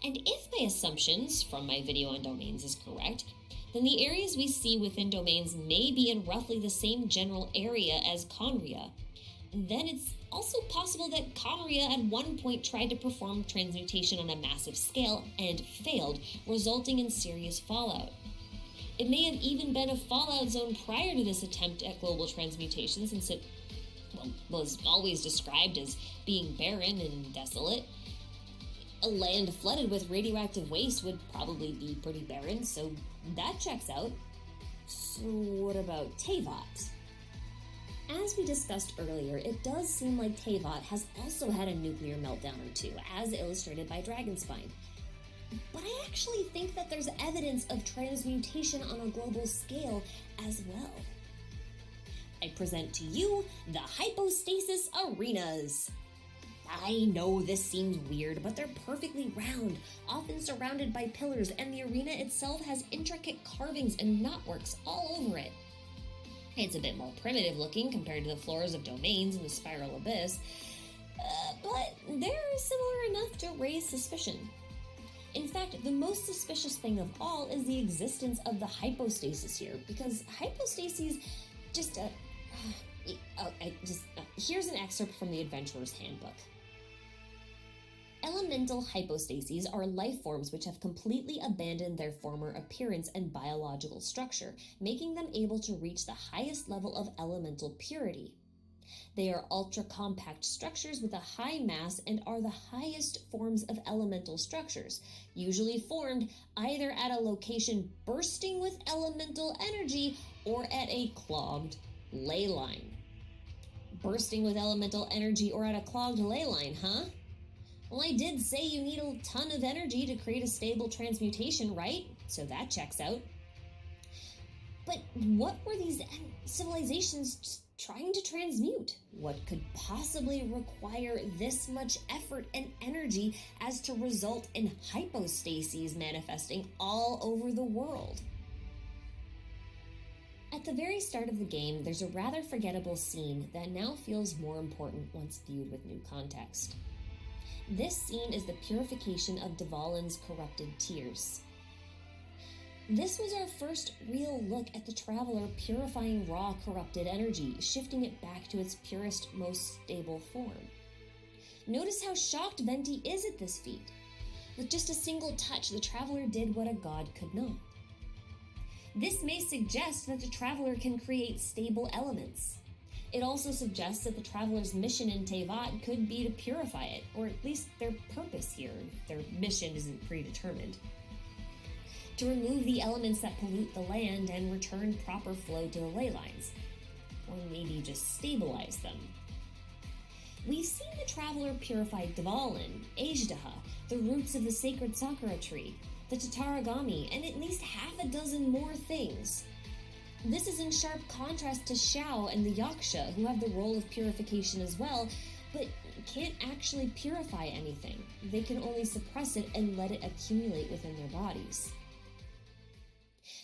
And if my assumptions from my video on domains is correct, then the areas we see within domains may be in roughly the same general area as Khaenri'ah. Then it's also possible that Khaenri'ah at one point tried to perform transmutation on a massive scale and failed, resulting in serious fallout. It may have even been a fallout zone prior to this attempt at global transmutation, since it was always described as being barren and desolate. A land flooded with radioactive waste would probably be pretty barren, so that checks out. So what about Teyvat? As we discussed earlier, it does seem like Teyvat has also had a nuclear meltdown or two, as illustrated by Dragonspine. But I actually think that there's evidence of transmutation on a global scale as well. I present to you the hypostasis arenas. I know this seems weird, but they're perfectly round, often surrounded by pillars, and the arena itself has intricate carvings and knotworks all over it. It's a bit more primitive looking compared to the floors of domains in the Spiral Abyss, but they're similar enough to raise suspicion. In fact, the most suspicious thing of all is the existence of the hypostasis here, because hypostases here's an excerpt from the Adventurer's Handbook. Elemental hypostases are life forms which have completely abandoned their former appearance and biological structure, making them able to reach the highest level of elemental purity. They are ultra-compact structures with a high mass and are the highest forms of elemental structures, usually formed either at a location bursting with elemental energy or at a clogged ley line. Bursting with elemental energy or at a clogged ley line, huh? Well, I did say you need a ton of energy to create a stable transmutation, right? So that checks out. But what were these civilizations trying to transmute? What could possibly require this much effort and energy as to result in hypostases manifesting all over the world? At the very start of the game, there's a rather forgettable scene that now feels more important once viewed with new context. This scene is the purification of Dvalin's corrupted tears. This was our first real look at the Traveler purifying raw corrupted energy, shifting it back to its purest, most stable form. Notice how shocked Venti is at this feat. With just a single touch, the Traveler did what a god could not. This may suggest that the Traveler can create stable elements. It also suggests that the Traveler's mission in Teyvat could be to purify it, or at least their purpose here. Their mission isn't predetermined. To remove the elements that pollute the land and return proper flow to the ley lines. Or maybe just stabilize them. We've seen the Traveler purify Dvalin, Azhdaha, the roots of the sacred Sakura tree, the Tatarigami, and at least half a dozen more things. This is in sharp contrast to Xiao and the Yaksha, who have the role of purification as well, but can't actually purify anything. They can only suppress it and let it accumulate within their bodies.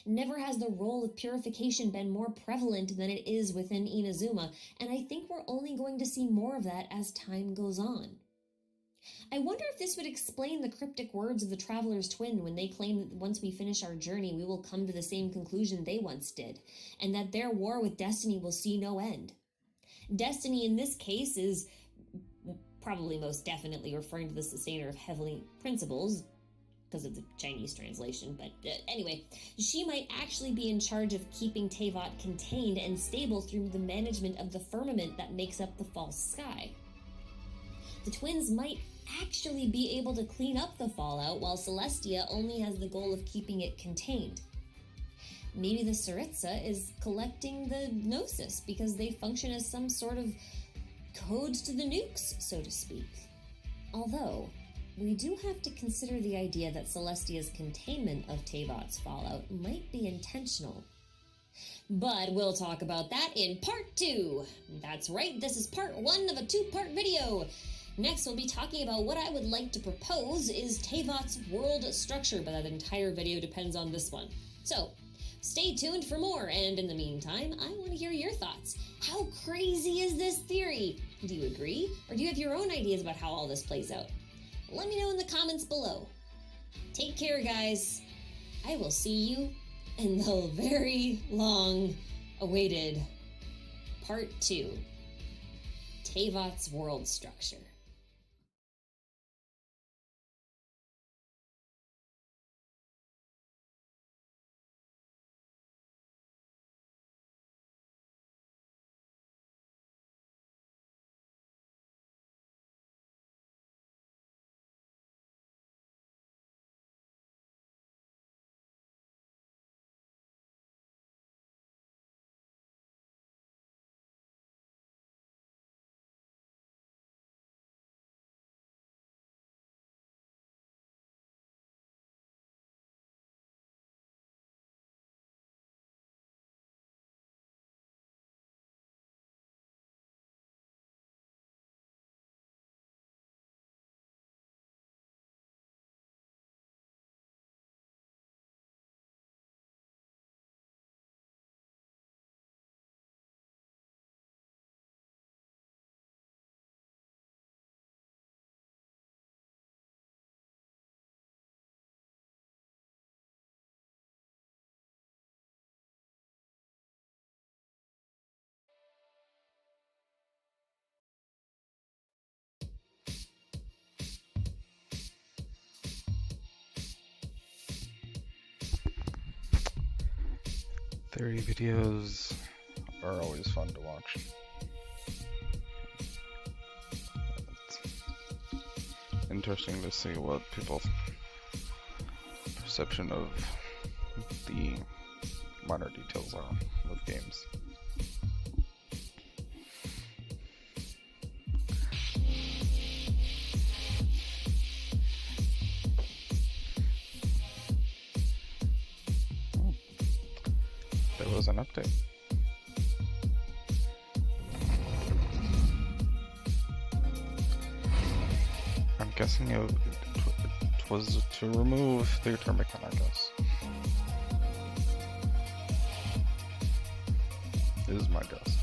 Never has the role of purification been more prevalent than it is within Inazuma, and I think we're only going to see more of that as time goes on. I wonder if this would explain the cryptic words of the Traveler's twin when they claim that once we finish our journey we will come to the same conclusion they once did, and that their war with destiny will see no end. Destiny in this case is probably most definitely referring to the sustainer of heavenly principles, because of the Chinese translation, but anyway, she might actually be in charge of keeping Teyvat contained and stable through the management of the firmament that makes up the false sky. The twins might actually be able to clean up the fallout, while Celestia only has the goal of keeping it contained. Maybe the Tsaritsa is collecting the Gnosis because they function as some sort of codes to the nukes, so to speak. Although, we do have to consider the idea that Celestia's containment of Teyvat's fallout might be intentional. But we'll talk about that in part 2. That's right, this is part 1 of a 2-part video. Next, we'll be talking about what I would like to propose is Teyvat's world structure, but that entire video depends on this one. So, stay tuned for more, and in the meantime, I want to hear your thoughts. How crazy is this theory? Do you agree? Or do you have your own ideas about how all this plays out? Let me know in the comments below. Take care, guys. I will see you in the very long-awaited Part 2, Teyvat's world structure. 30 videos are always fun to watch. interesting to see what people's perception of the minor details are with games. There was an update. I'm guessing it was to remove the Termicon, I guess. Is my guess.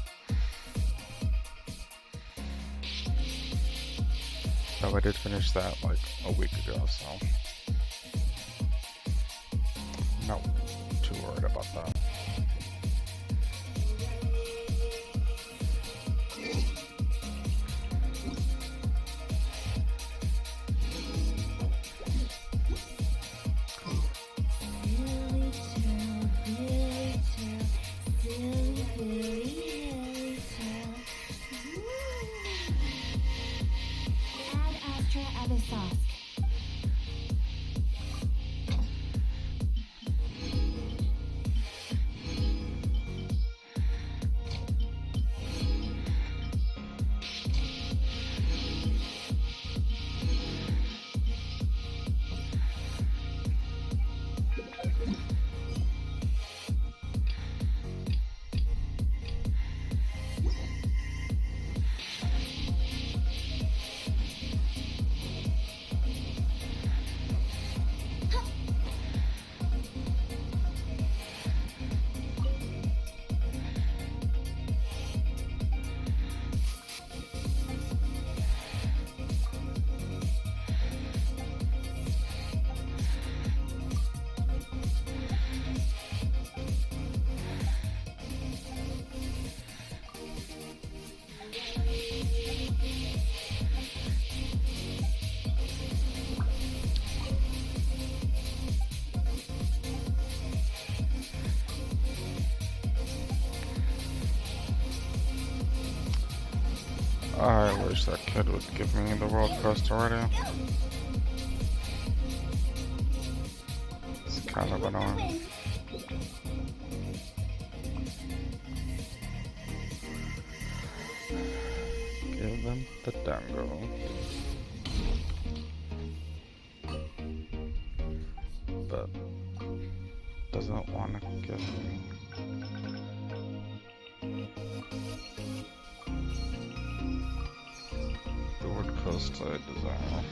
Oh, I did finish that like a week ago, so I'm not too worried about that. I wish that kid would give me the world quest already. It's kind of annoying. Give them the dango. But doesn't want to give me. The word quest I desire.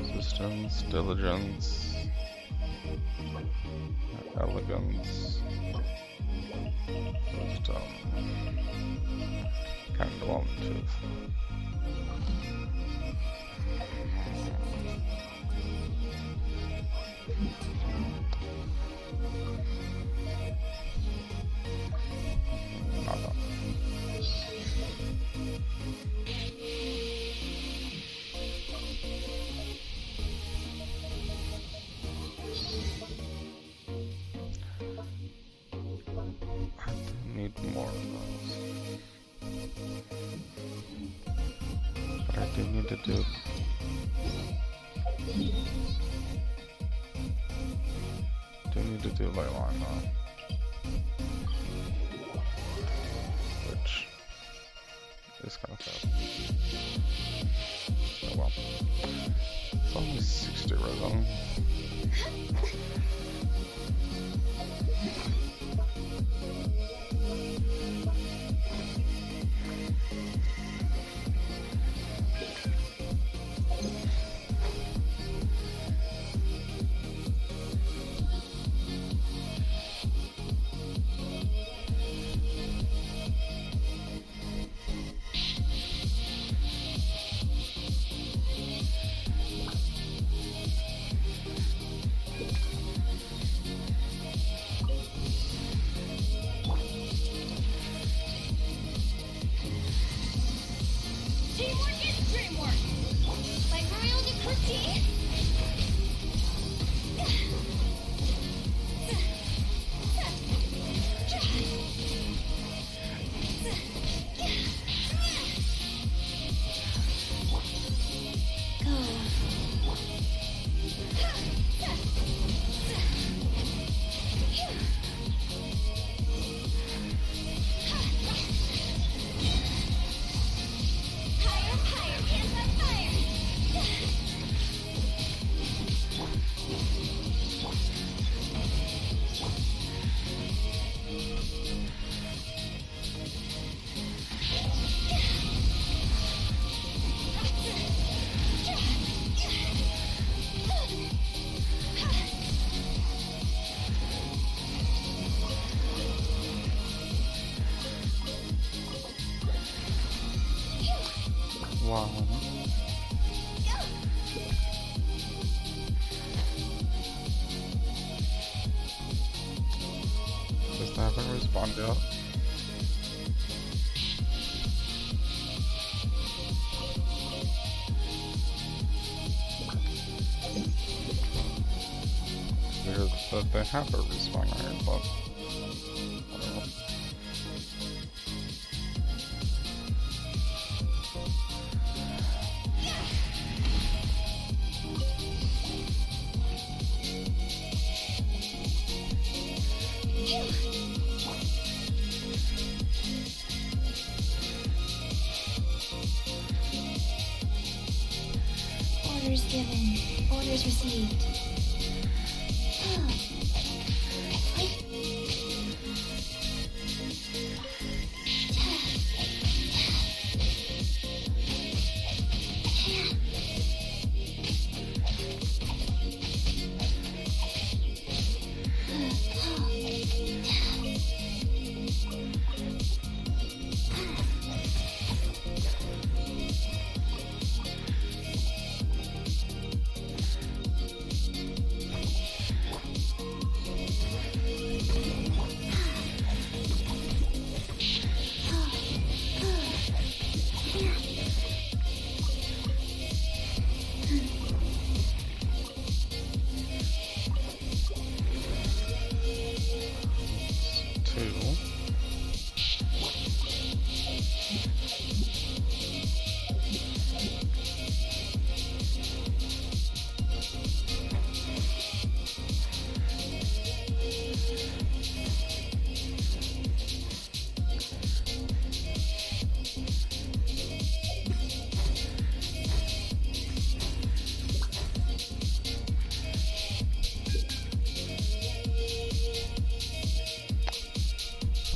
Resistance, diligence, elegance, wisdom, kind of alternative. Nada. I need more of those. But I do need to do Leyline though. Which is kind of fast. Oh well. It's only 60 rhythm. one. Just haven't responded yet. Weird that they have a respawn here, but I don't know. Orders given. Orders received.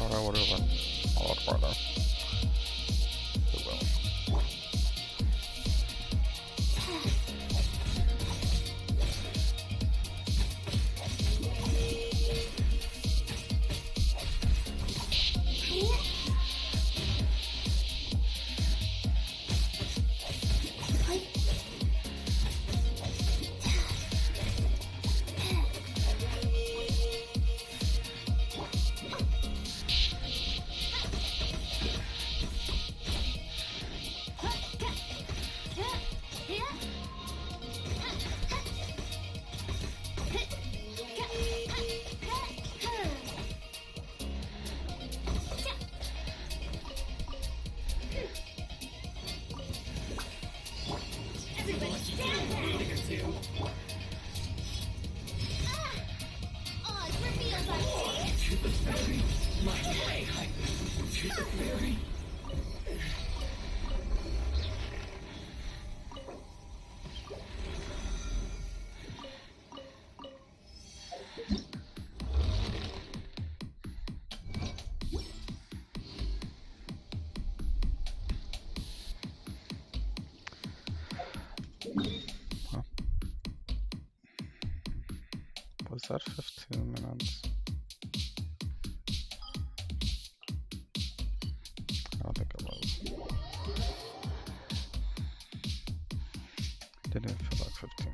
I would have went a lot farther. Oh well. Was that 15 minutes? I don't think it was. Didn't feel like 15.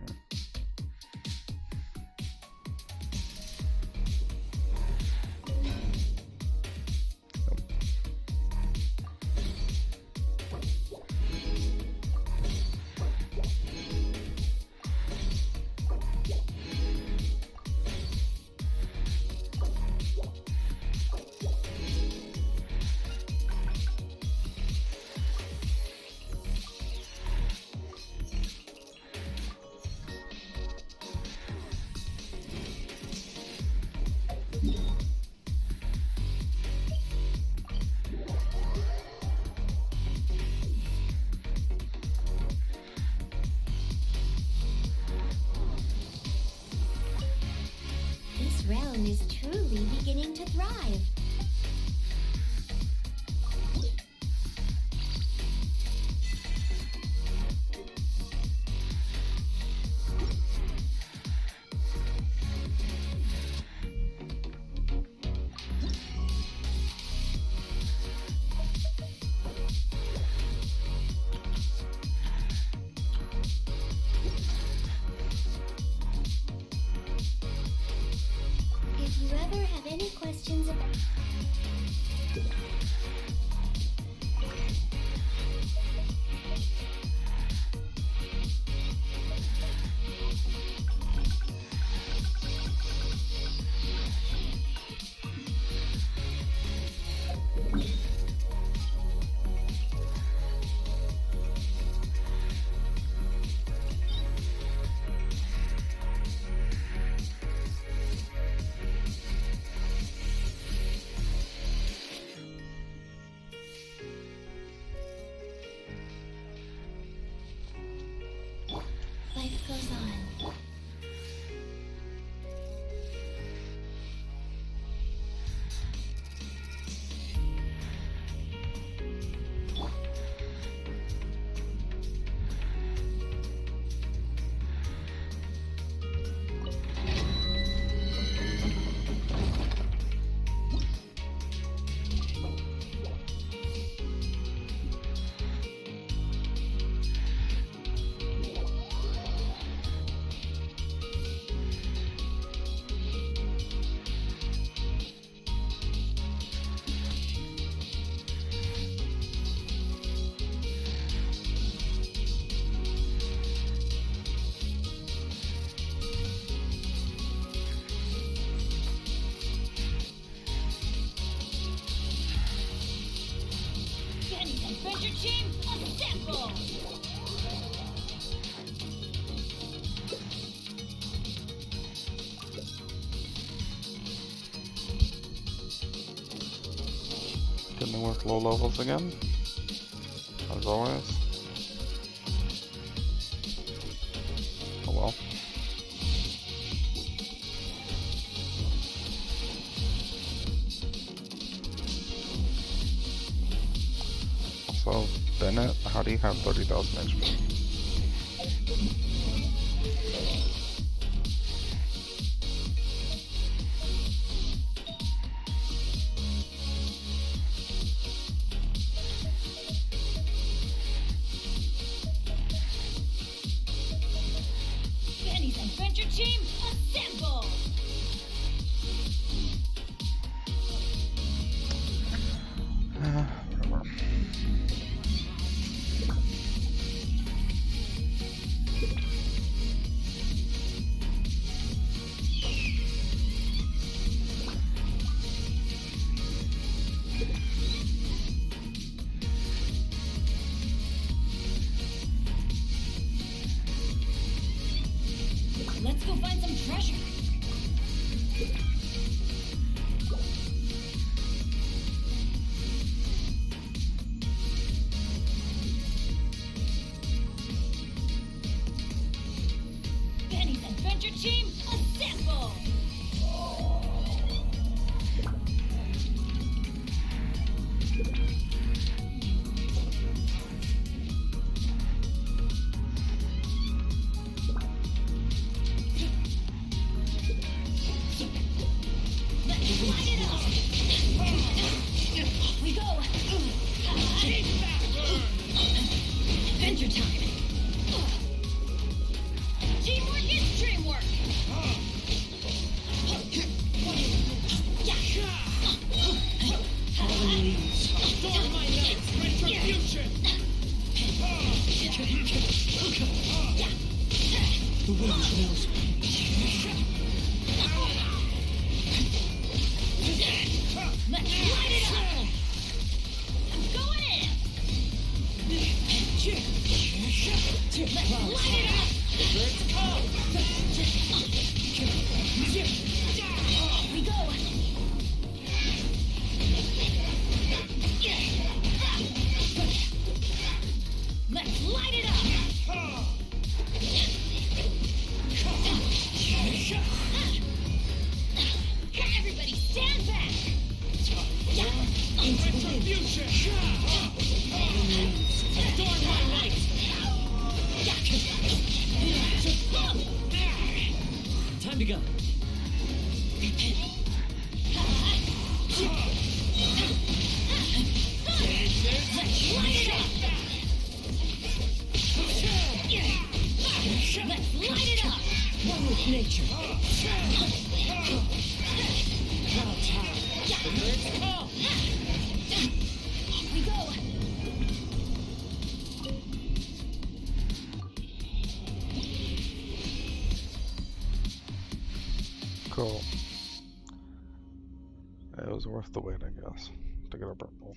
This realm is truly beginning to thrive. Adventure Team, assemble! Dealing with low levels again, as always. Oh well. So, Bennett, how do you have 30,000 HP? Benny's Adventure Team, assemble! Whatever. Let's go find some treasure. Benny's Adventure Team, assemble! Let's light it up! Off we go! Adventure time! Teamwork is dreamwork! Storm my legs! Retribution! The wind knows me. Let's light it up! I'm going in! Let's light it up! Let's go! Off we go! Let's light it up! Everybody stand back! Retribution! Adorn my light! Time to go. Let's light it up! Let's light it up! One with nature. Off we go! Cool. It was worth the wait, I guess, to get a purple.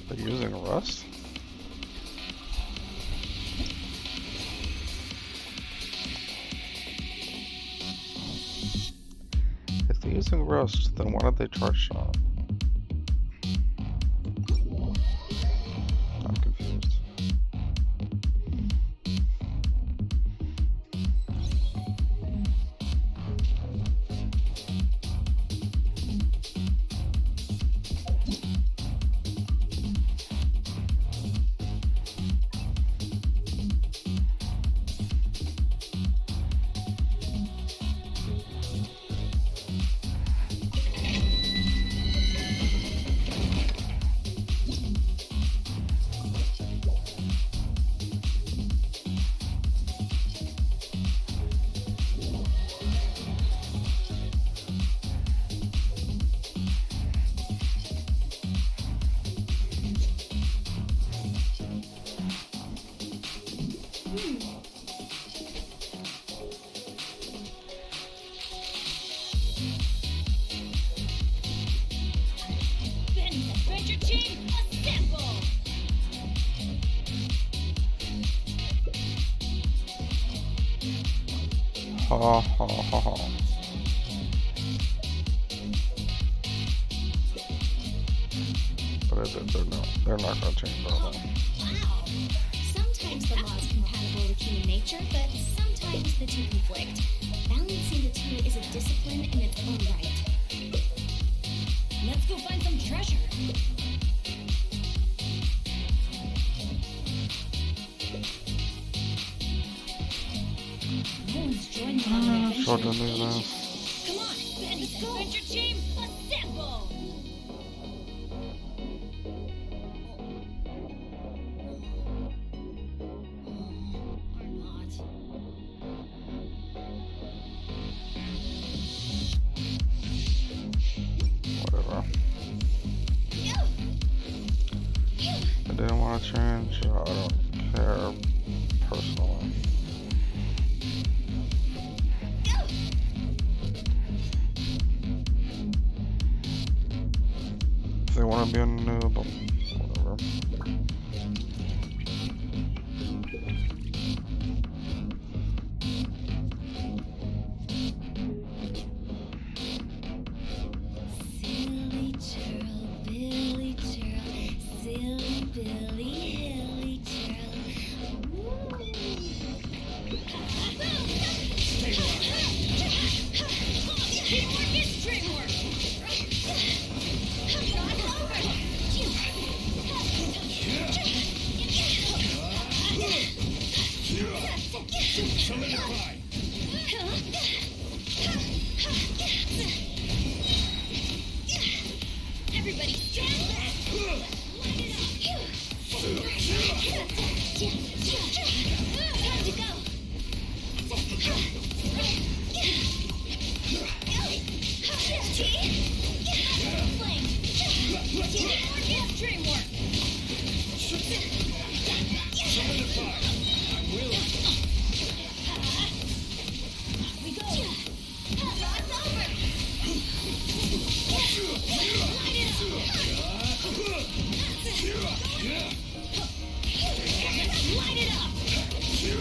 They're using Rust? If they're using Rust, then why don't they charge shot? I'm confused. Ben's Adventure Team, assemble! Ha ha ha ha. But they're not gonna change that. Wow. Sometimes the law is compatible with human nature, but sometimes the two conflict. Balancing the two is a discipline in its own right. Let's go find some treasure. No one's joining on an adventure. Short on these now. Come on, Ben's Adventure Team, assemble! Or not. Whatever. I didn't want to change. I don't care personally. If they want to be a noob, whatever. Silly churl, Billy churl, silly Billy, hilly churl. Teamwork is dreamwork. Everybody stand back. Time to go. Dreamwork. We go. It's over. Light it up. Light it up.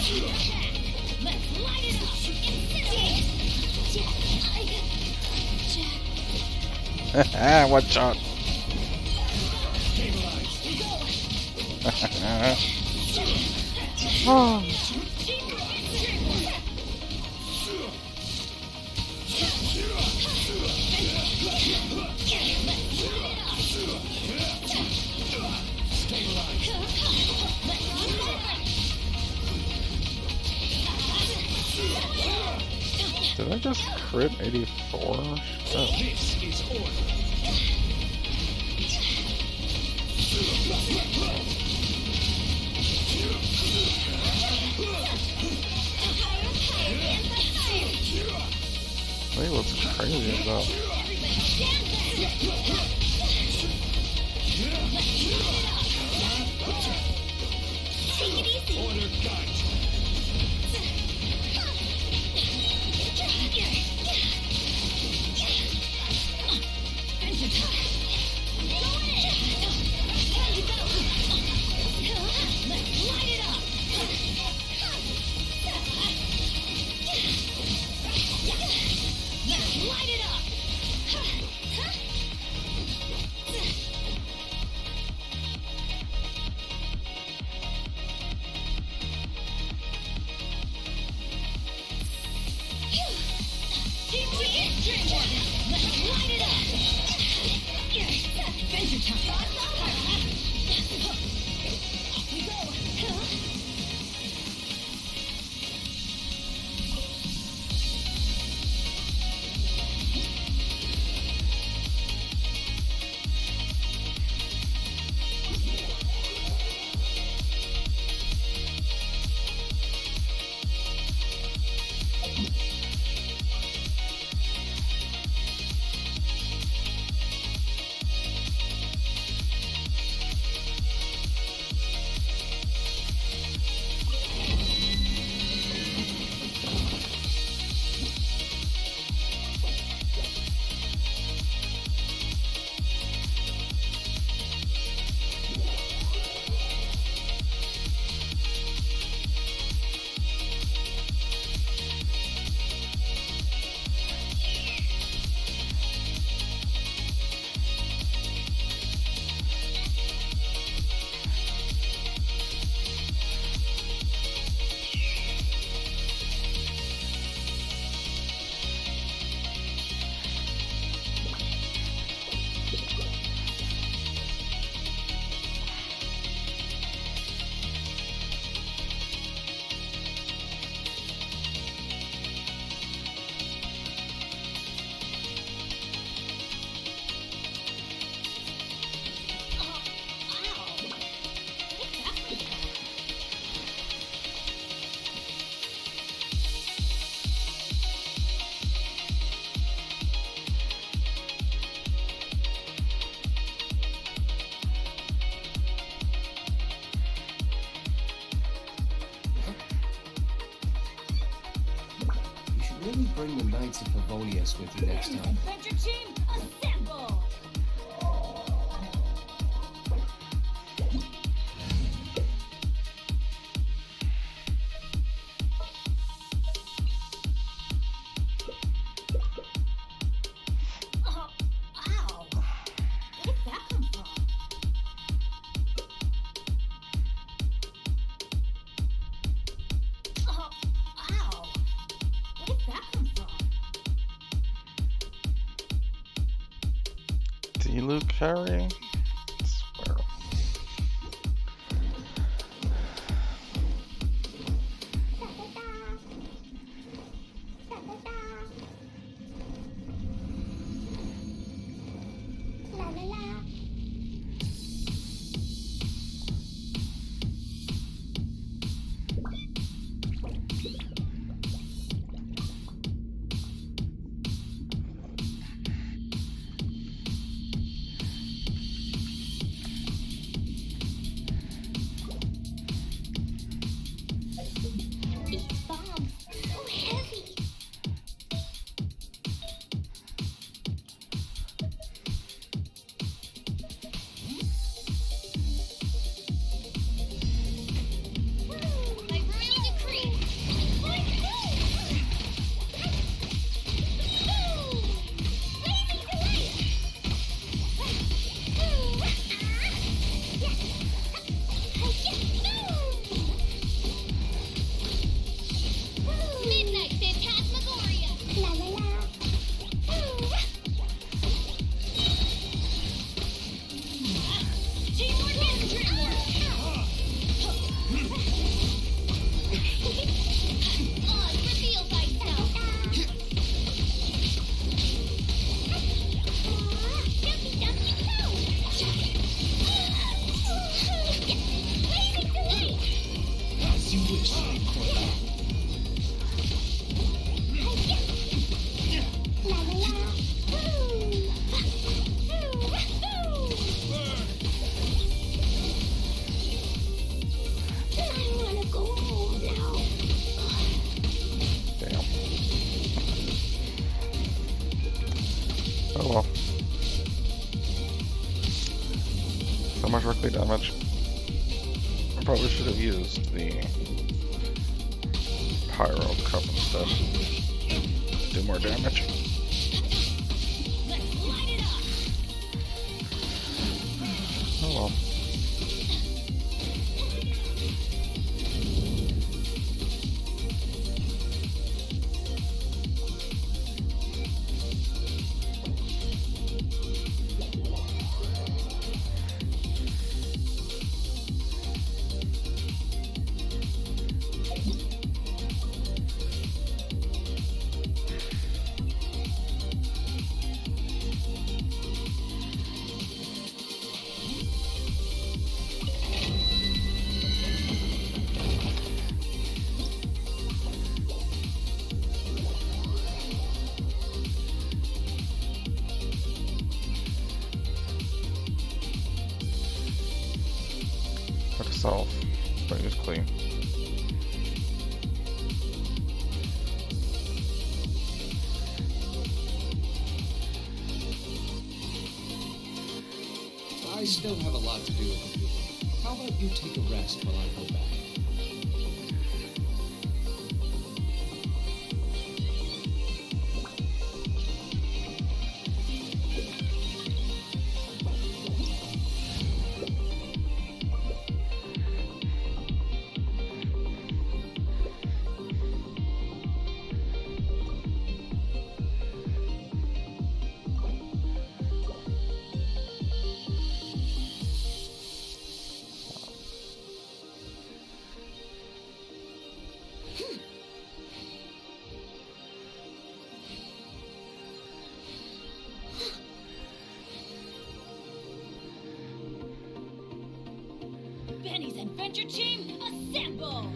Let's light it up! Incendiate! Jack, One shot. Oh. Did I just crit 84? Oh. This is order. Wait, what's crazy about? Order guide. Really bring the Knights of Favonius with you next time. Adventure team, assemble! Oh, ow! Where did that come from? Oh, ow! Where did that come from? D-Luke carry? Swear. so much weekly damage. I probably should have used the Pyro Cup instead. Do more damage. Oh well. Self, but use clean. I still have a lot to do with the people. How about you take a rest while I go back? Benny's Adventure Team, assemble!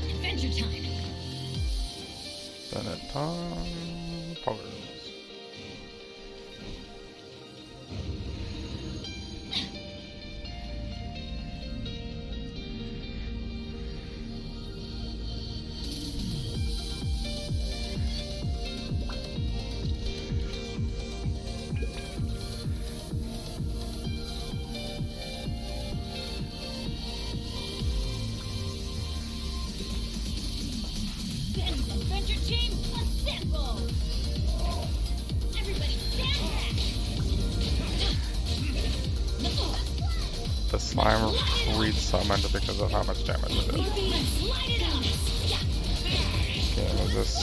Adventure time! Then at time, poggers. Benny's Adventure Team, assemble! Everybody stand back! The slime re-summoned because of how much damage it did. Let's light it up! Okay, was this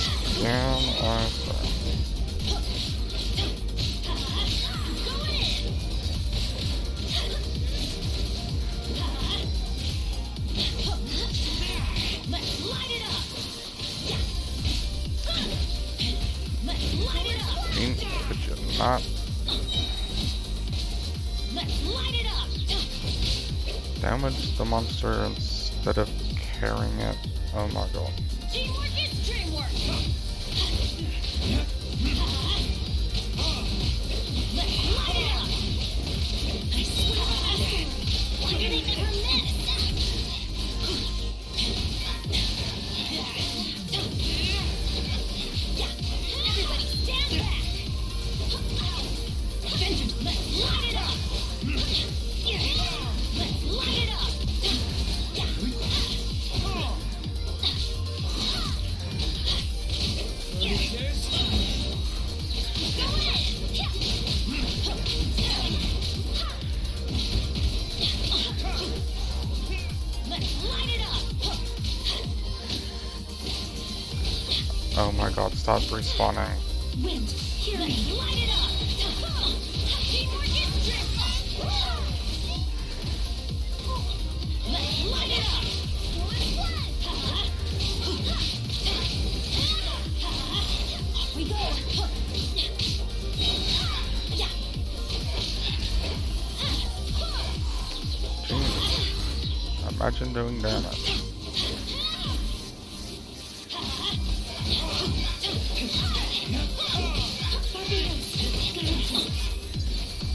down or sorry? Let's light it up! Let's light it up! Could you not? Let's light it up! Damage the monster instead of carrying it. Oh my god. Teamwork is dreamwork! Let's light it up! I swear, why did I never miss? Everybody stand back! Avengers, let's light it up! Let's light it up! Oh my god, stop respawning. Wind, here, let's light it up! Teamwork is dreamwork! Let's light it up! Imagine doing damage.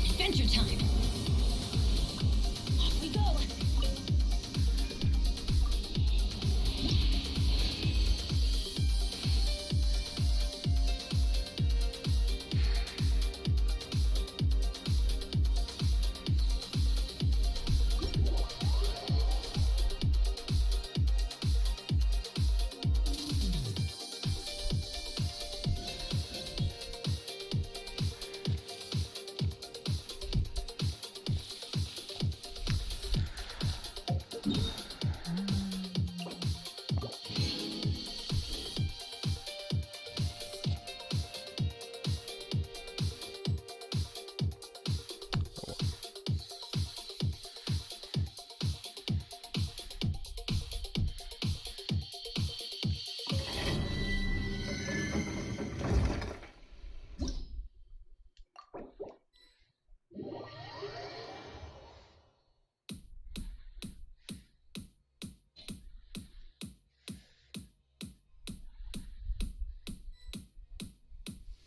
Adventure time. Off we go.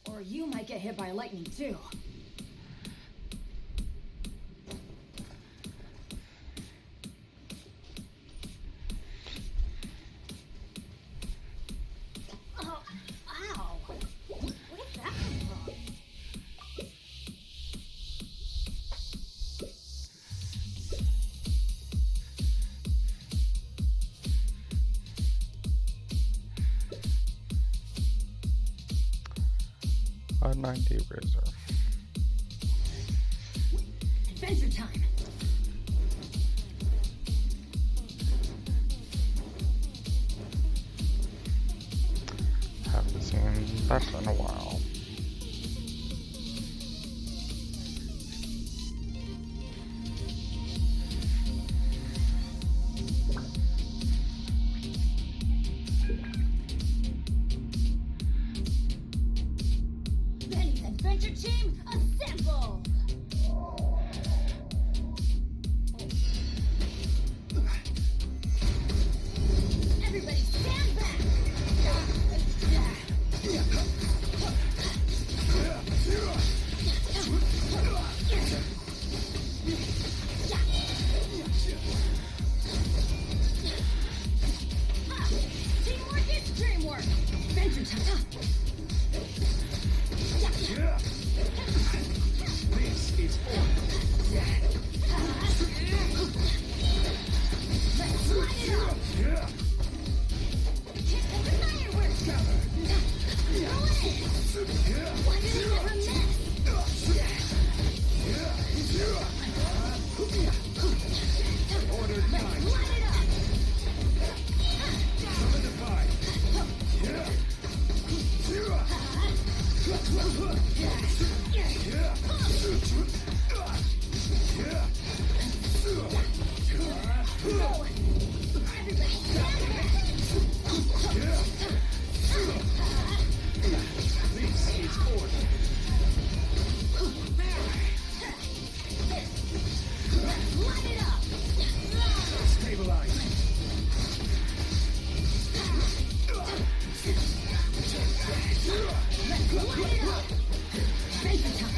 Or you might get hit by lightning too. Oh, ow! Where did that come from? A 90 razor. Adventure time. Haven't seen that in a while. Benny's Adventure Team, assemble! Everybody stand back! Teamwork is dreamwork! Adventure time! This is Let's light it up! The fireworks! Go in! Why did we never miss? Order Let's 9. light it up! Solidified. Everybody stand back! This is order. Let's light it up! Stabilize. Let's light it up! Adventure time!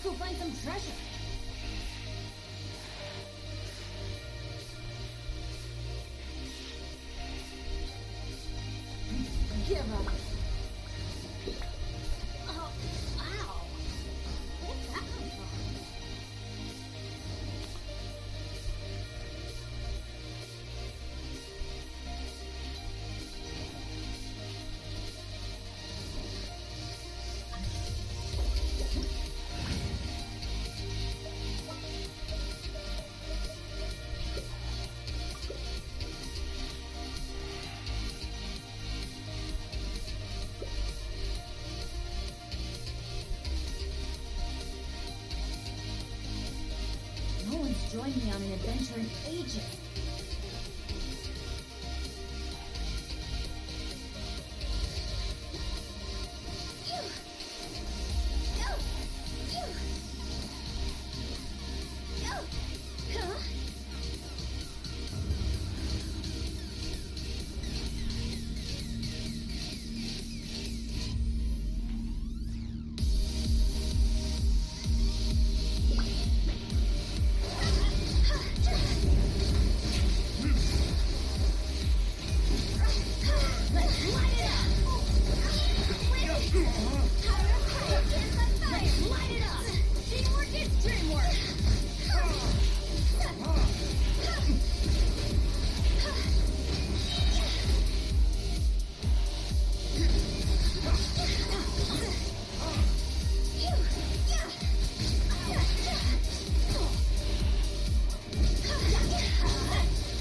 go find some treasure. Give up. Oh, ow. Where'd that come from? No one's joined me on an adventure in ages.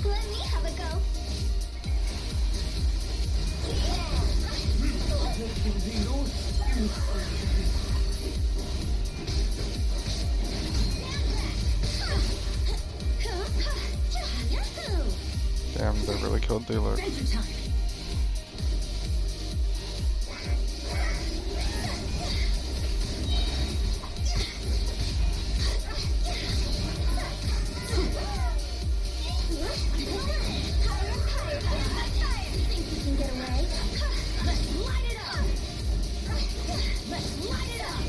Let me have a go. Damn, they really killed Dealer. Think you can get away? Let's light it up! Let's light it up!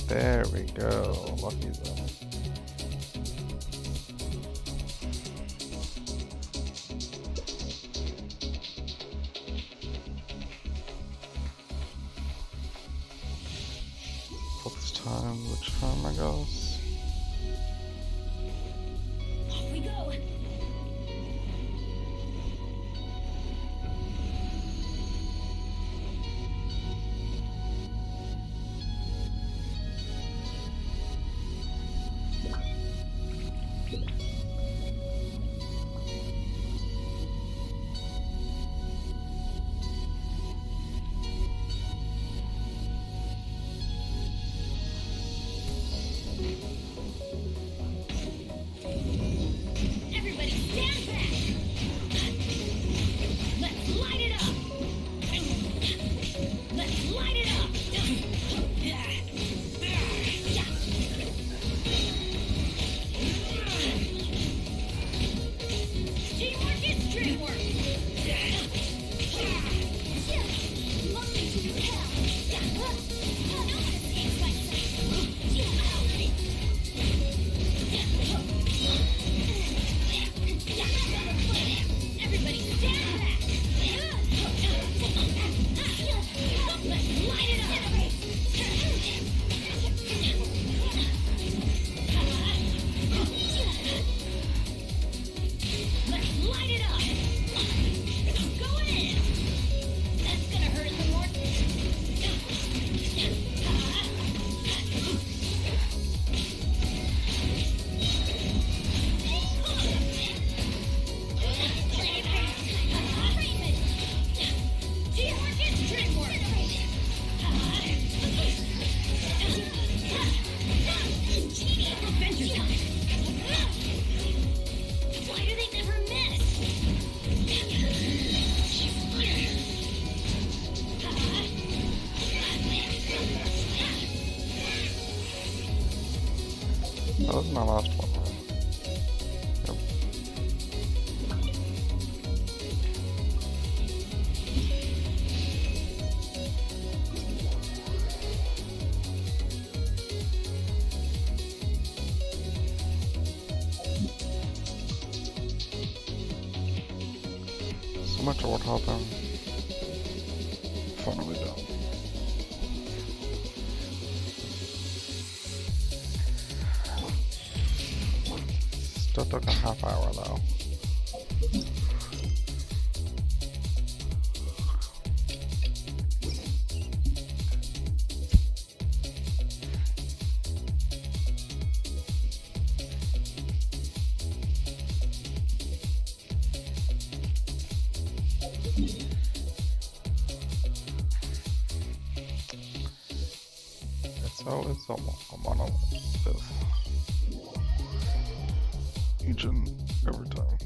There we go. Lucky them. This time the charm, I guess. Off we go. Everybody stand back. Let's light it up. Let's light it up. Teamwork is dreamwork. Only to hell. No one escapes my Everybody stand back! Let's light it up! Let's light it up! Going in! That's gonna hurt some more. Teamwork is dreamwork. Adventure time. Why do they never miss? That was my last one. Yep. So much would happen. Finally done. Still took a half hour though. It's almost a monolith. Each and every time.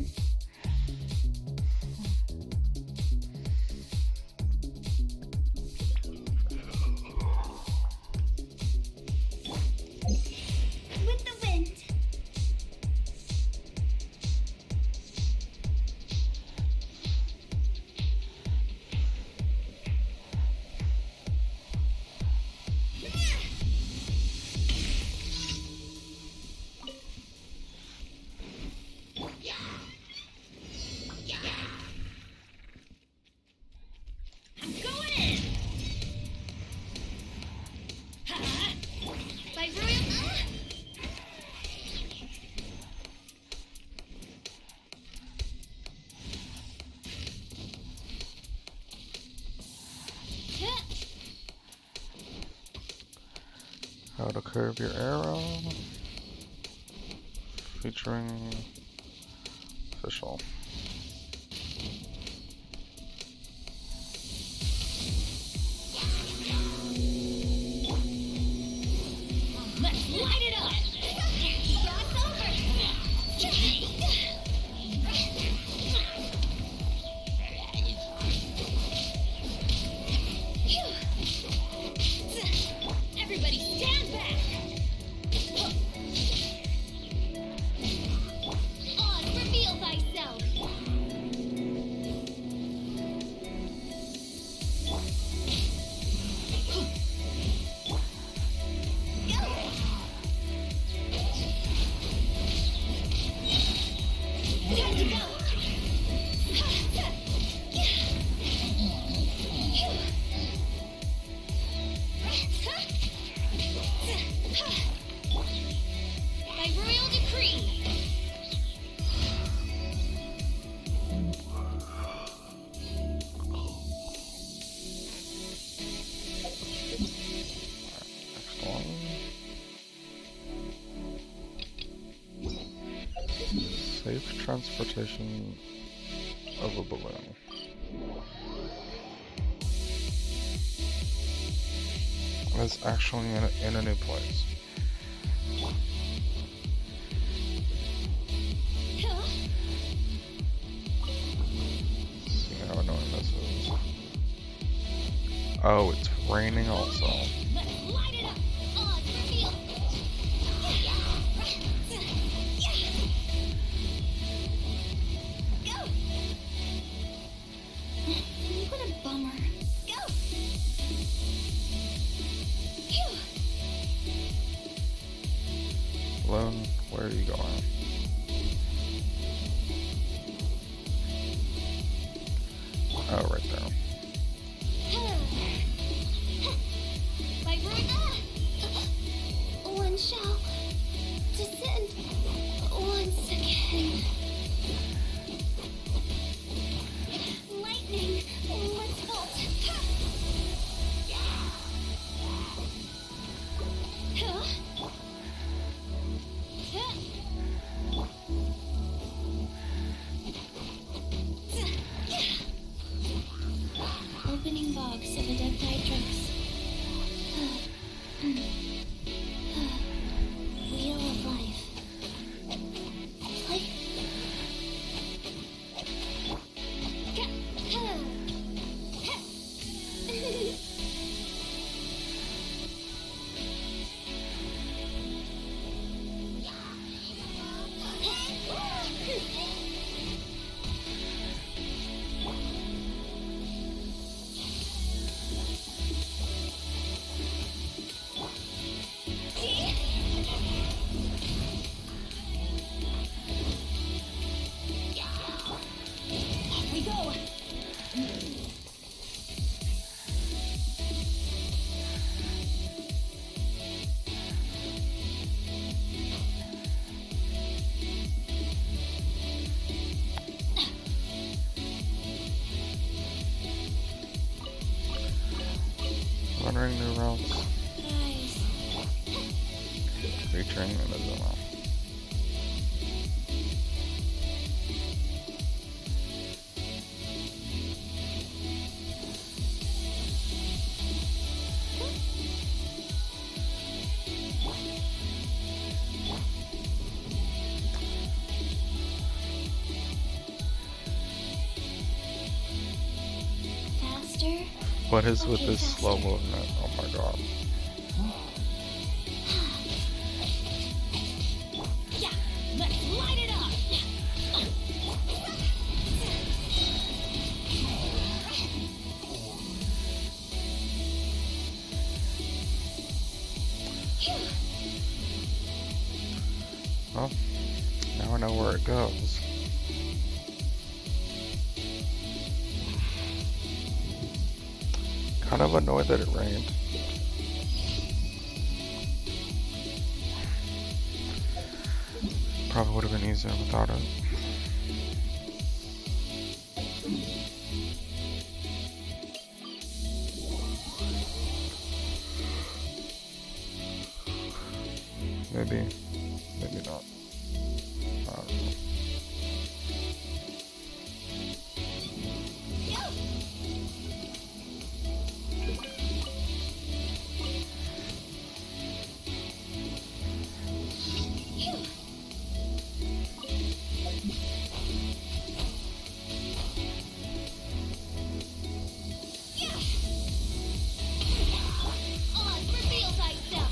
With the wind. I'm going in. By royal. How to curve your arrow. Featuring official. Let's light it up. It's over. Everybody stand back. On, reveal thyself. Go. By royal decree. Next one. Safe transportation of a balloon. It's actually in a new place. See how annoying this is. Oh, it's raining also. Let's light it up. Odds revealed. Go. What a bummer. Go. Phew. Balloon, where are you going? Oh, right there. By one shall descend once again. Lightning, let's vault. Opening box of Adeptitrix. Wheel of life. Play. We go. Wandering new routes. Nice. Featuring Inazuma. Faster. What is with Okay, this faster. slow movement? Oh my god. Yeah, let's light it up. Well, now I know where it goes. Kind of annoyed that it rained. Probably would have been easier without it. Maybe, maybe not. I don't know. Odds reveal thyself.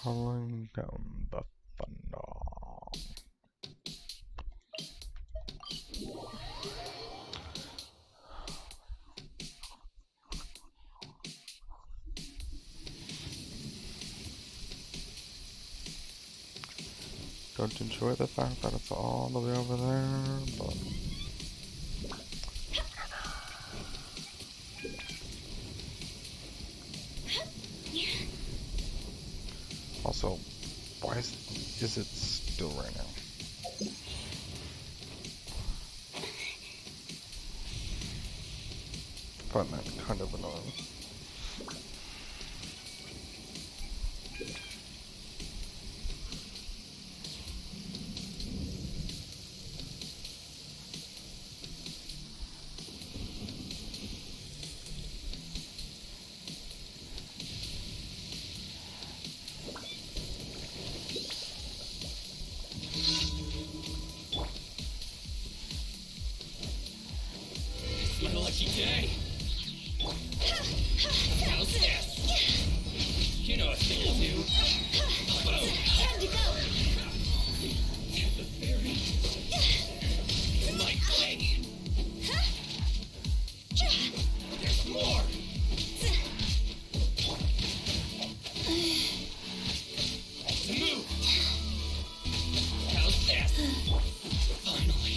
Calling down the thunder. Don't enjoy the fact that it's all the way over there, but also, why is it still raining? I find that kind of annoying. Your lucky day. How's this? You know what to do. Time to go. The fairy. My thing. There's more. To move. How's this? Finally,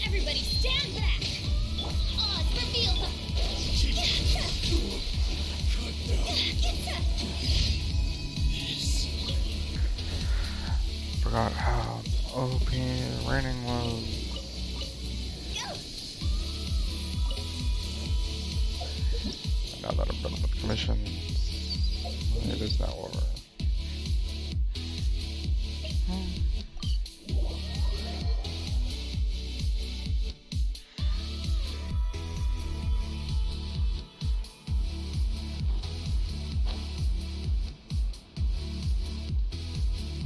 Everybody stand back. Odds reveal them. Forgot how OP raining was. Now that I've done with commissions, it is now over.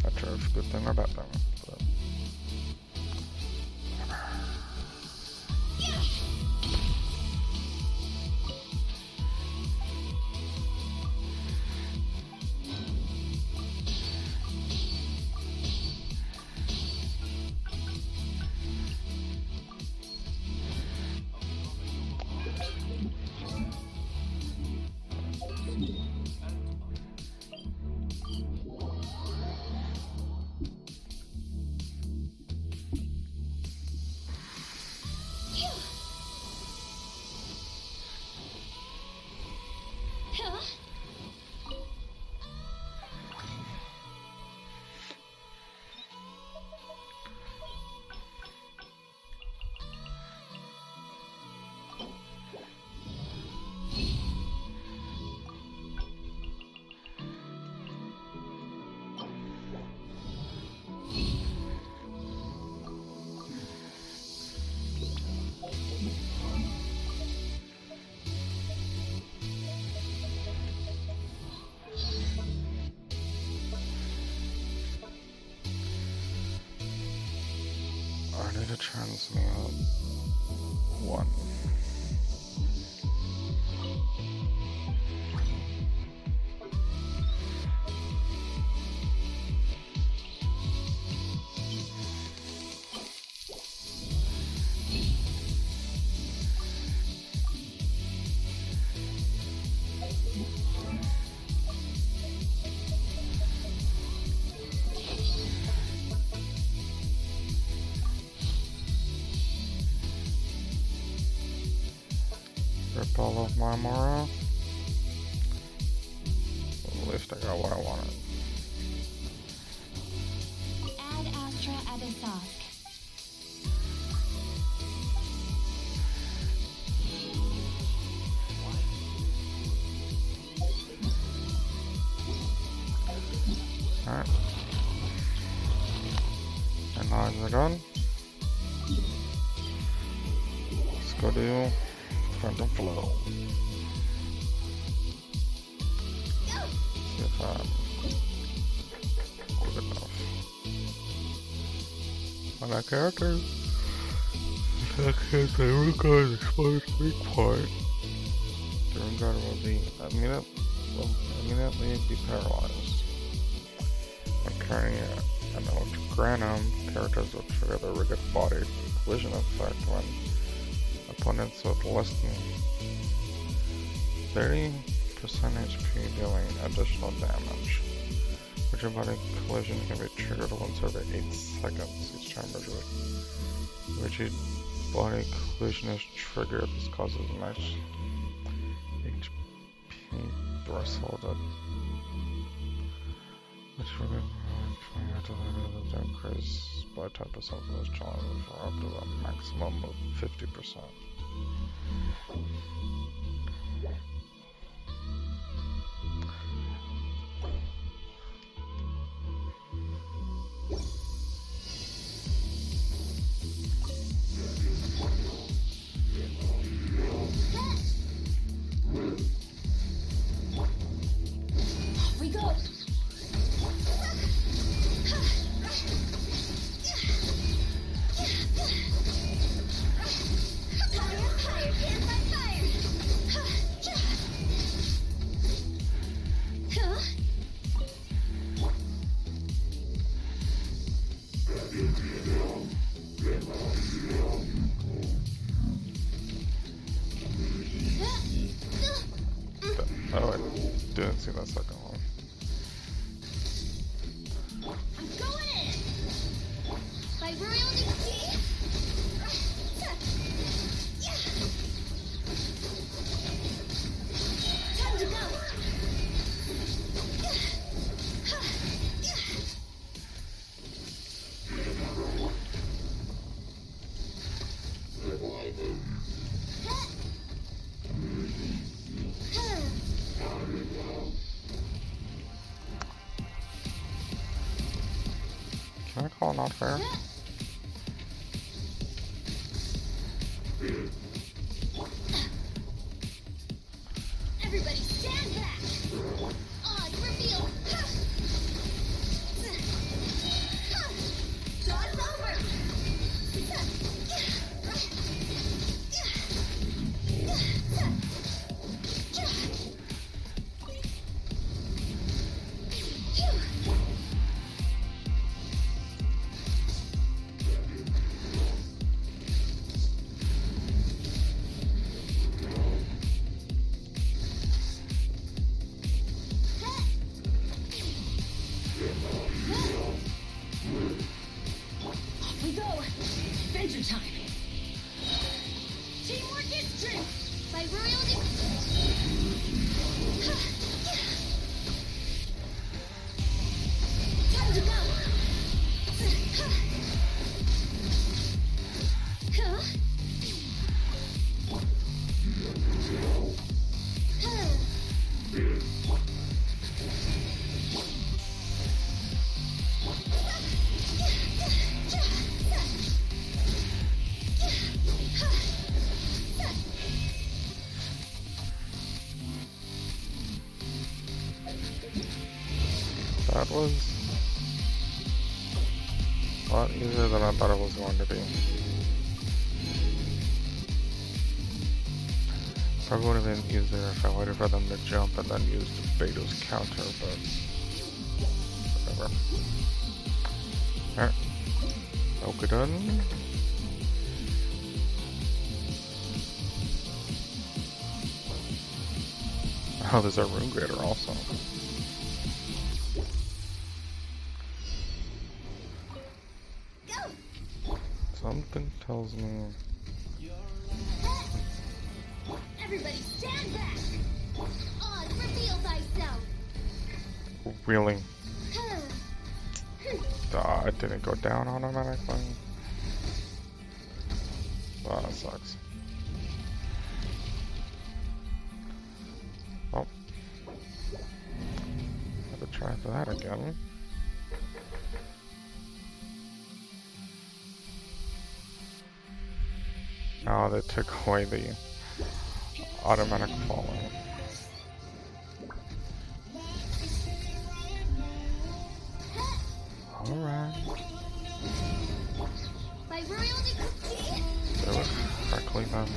Not sure if it's a good thing or a bad thing, but I need to transmute one. Rip all of my Mora. At least I got what I wanted. Ad Astra Abyssosque. Alright. And lines are done. Let's go do Phantom Flow. See if I'm good enough. I got characters. seconds, the room guard is supposed to be quiet. The room guard will immediately be paralyzed. When carrying an Electrogranum, characters will trigger the rigid body collision effect when opponents with less than 30% HP dealing additional damage. Rigid body collision can be triggered once every 8 seconds. Each time rigid body collision is triggered, this causes an HP threshold which will be increase by 10% for this challenge for up to a maximum of 50%. We go! Oh, I didn't see that second one. I'm going in! By royal decree! Time to go! Can I call not fair? Everybody stand back! Odds reveal! Jaw's over! We go! Adventure time! Teamwork is strength! By royal time to go! That was a lot easier than I thought it was going to be. Probably would have been easier if I waited for them to jump and then used Beto's counter, but whatever. Alright. Okay, done. Oh, there's a Rune Grader also. Something tells me. Everybody stand back! Oz, reveal thyself! Really? It didn't go down automatically. Wow, that sucks. Oh. Have to try for that again. Oh, they took away the automatic falling. Alright. By royal decree. There we go. him.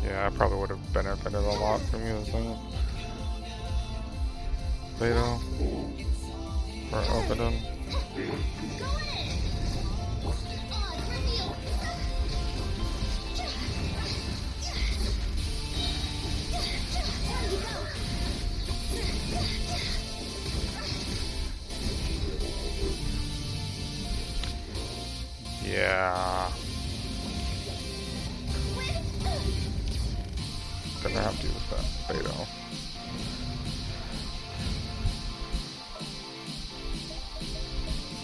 Yeah, I probably would have benefited a lot from using Beto or Obidon. Yeah. Gonna have to use that Beto.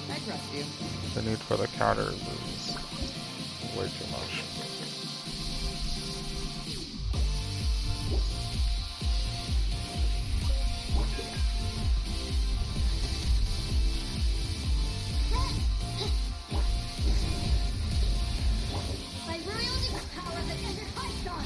I trust you. The need for the counters is way too much. I wield the power that ended Python.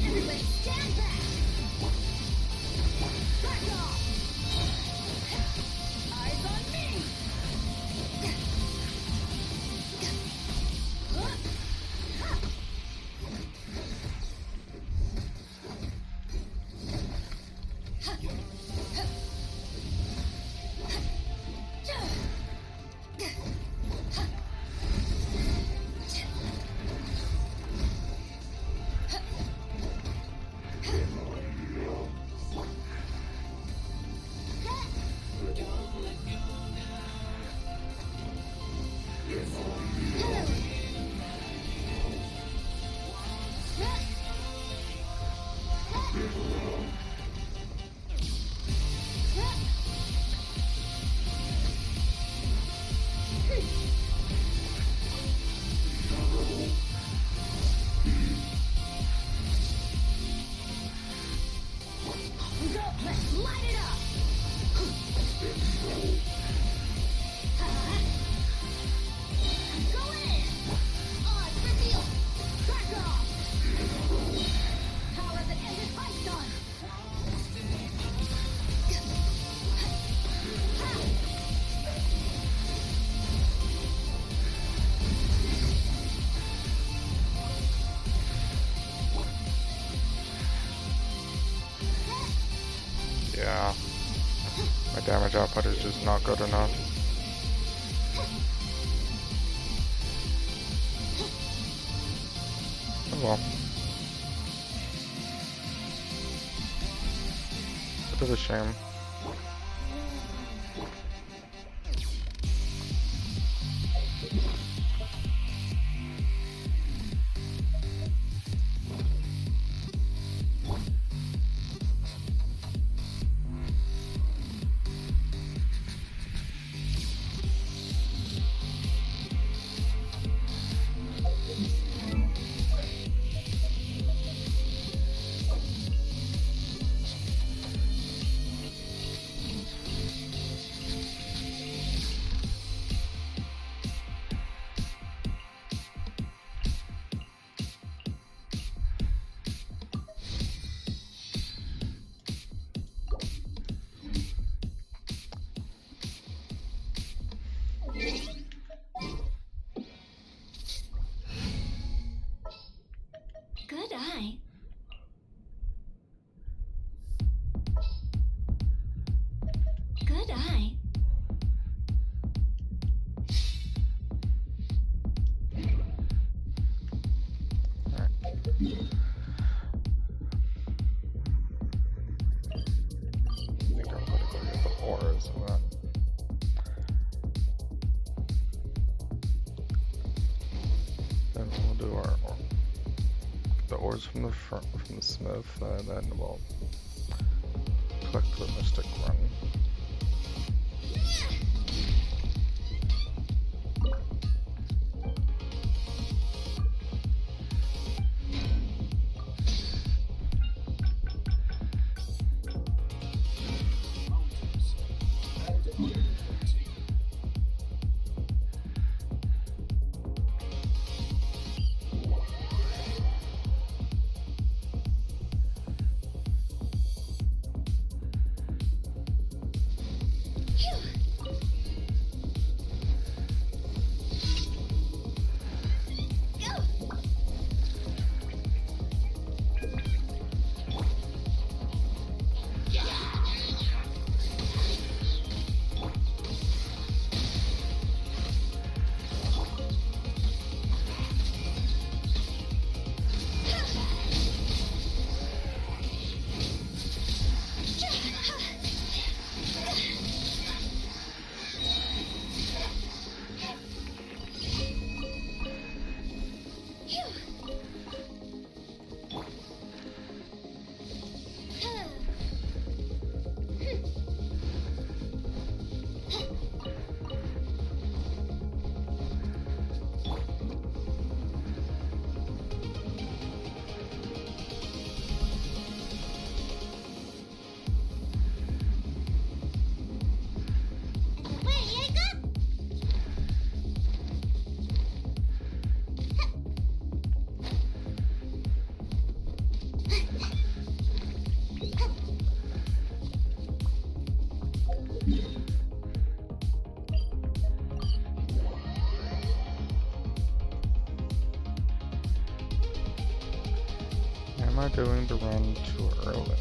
Everybody stand back! Back off! Eyes on me! Go, let's light it up! I'm going in! Odds revealed! Back off! Power that ended Python! Yeah. My damage output is just not good enough. Oh well. Bit of a shame. think I'm gonna go get the ores and then we'll do the ores from the smith, and then we'll collect the mystic run. Am I doing the run too early?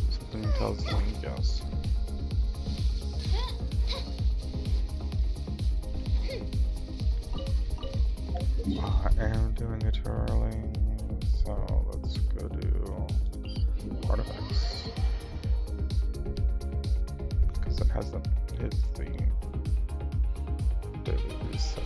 Something tells me yes. I am doing it too early, so let's go do artifacts. Because it hasn't hit the daily reset.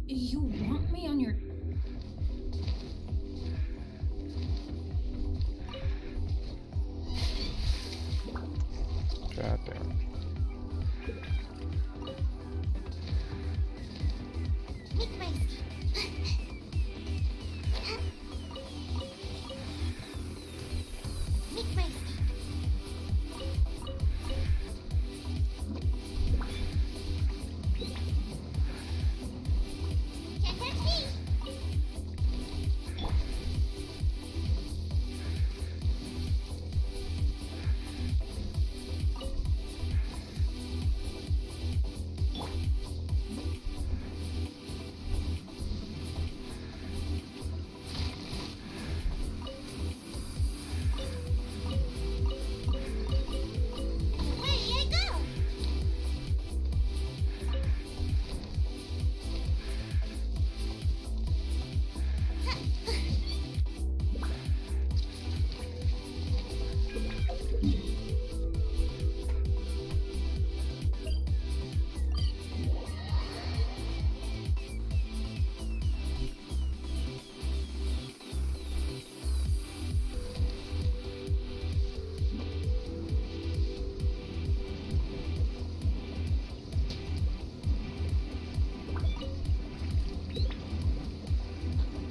You want me on your... God damn.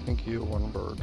Thank you, one bird.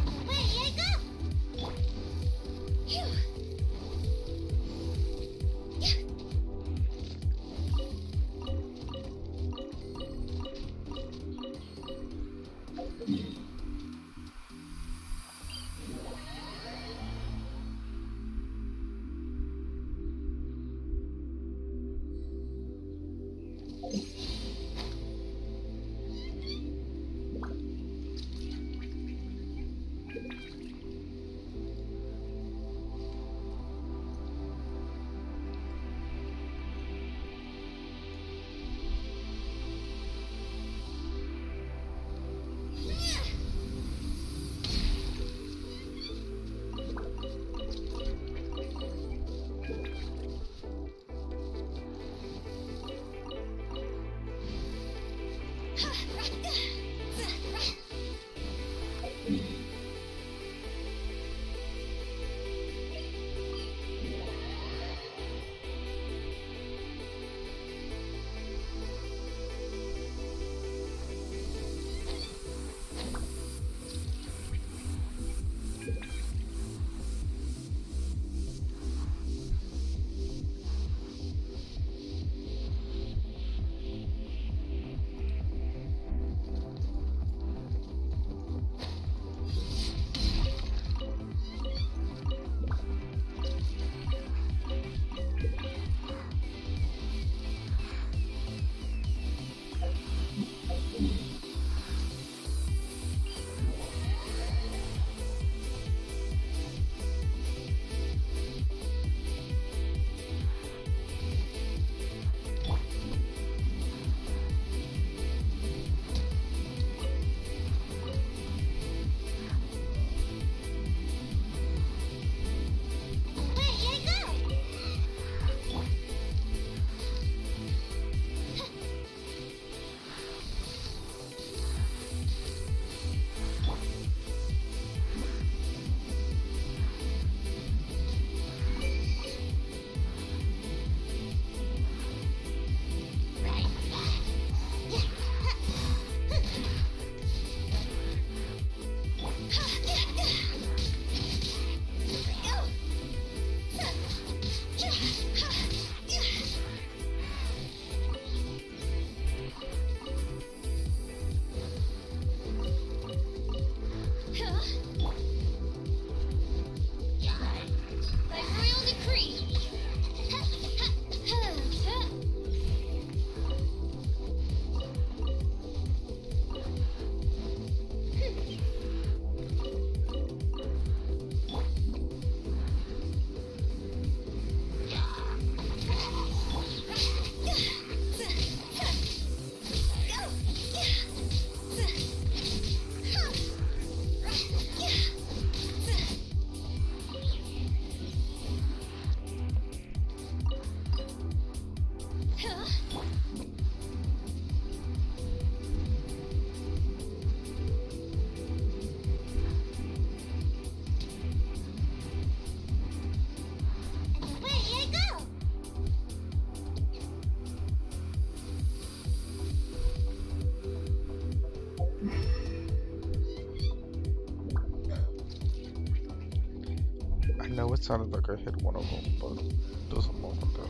know it sounded like I hit one of them, but it doesn't look like that.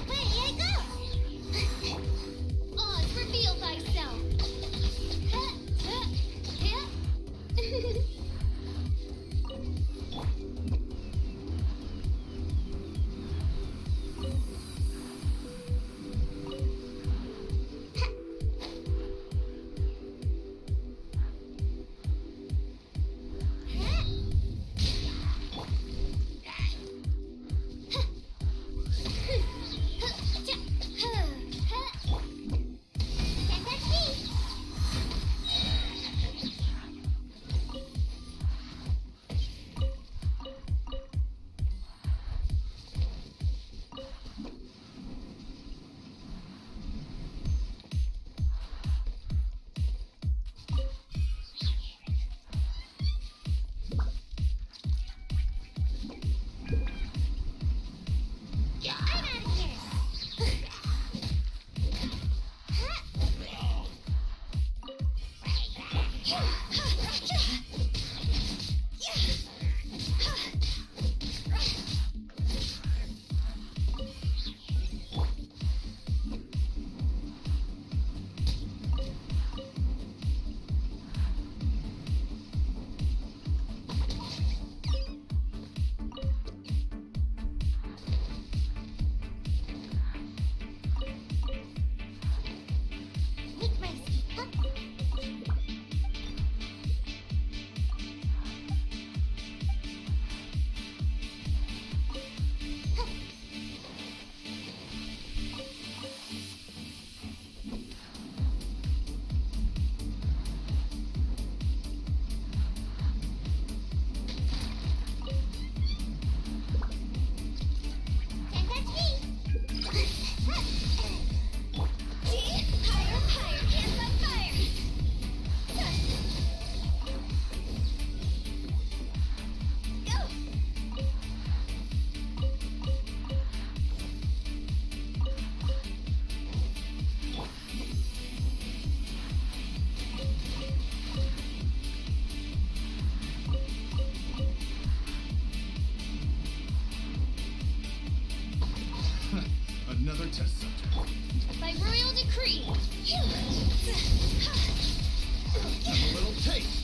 Where you go? Oz, reveal thyself. Another test subject. By royal decree. Have a little taste.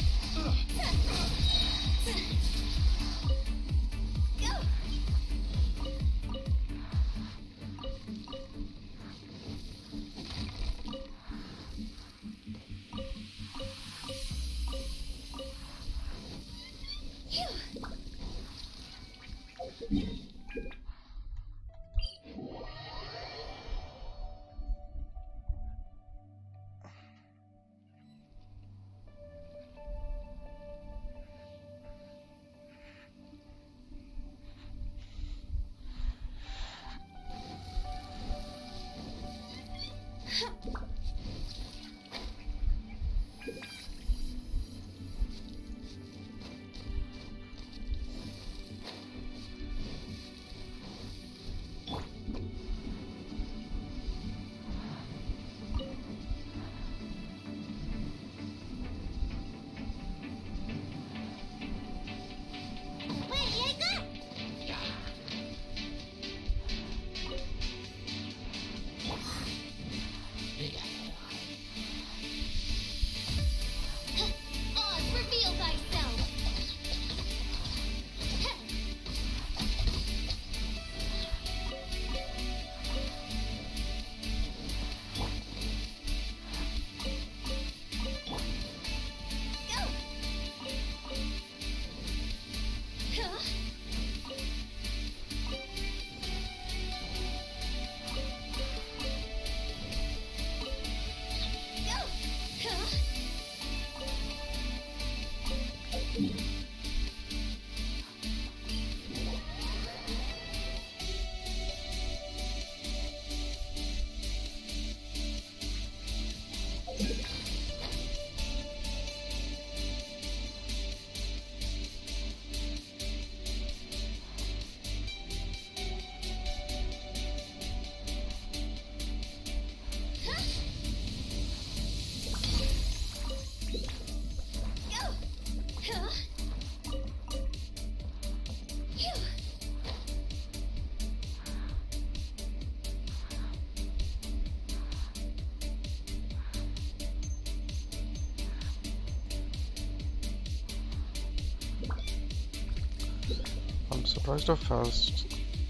I'm surprised how fast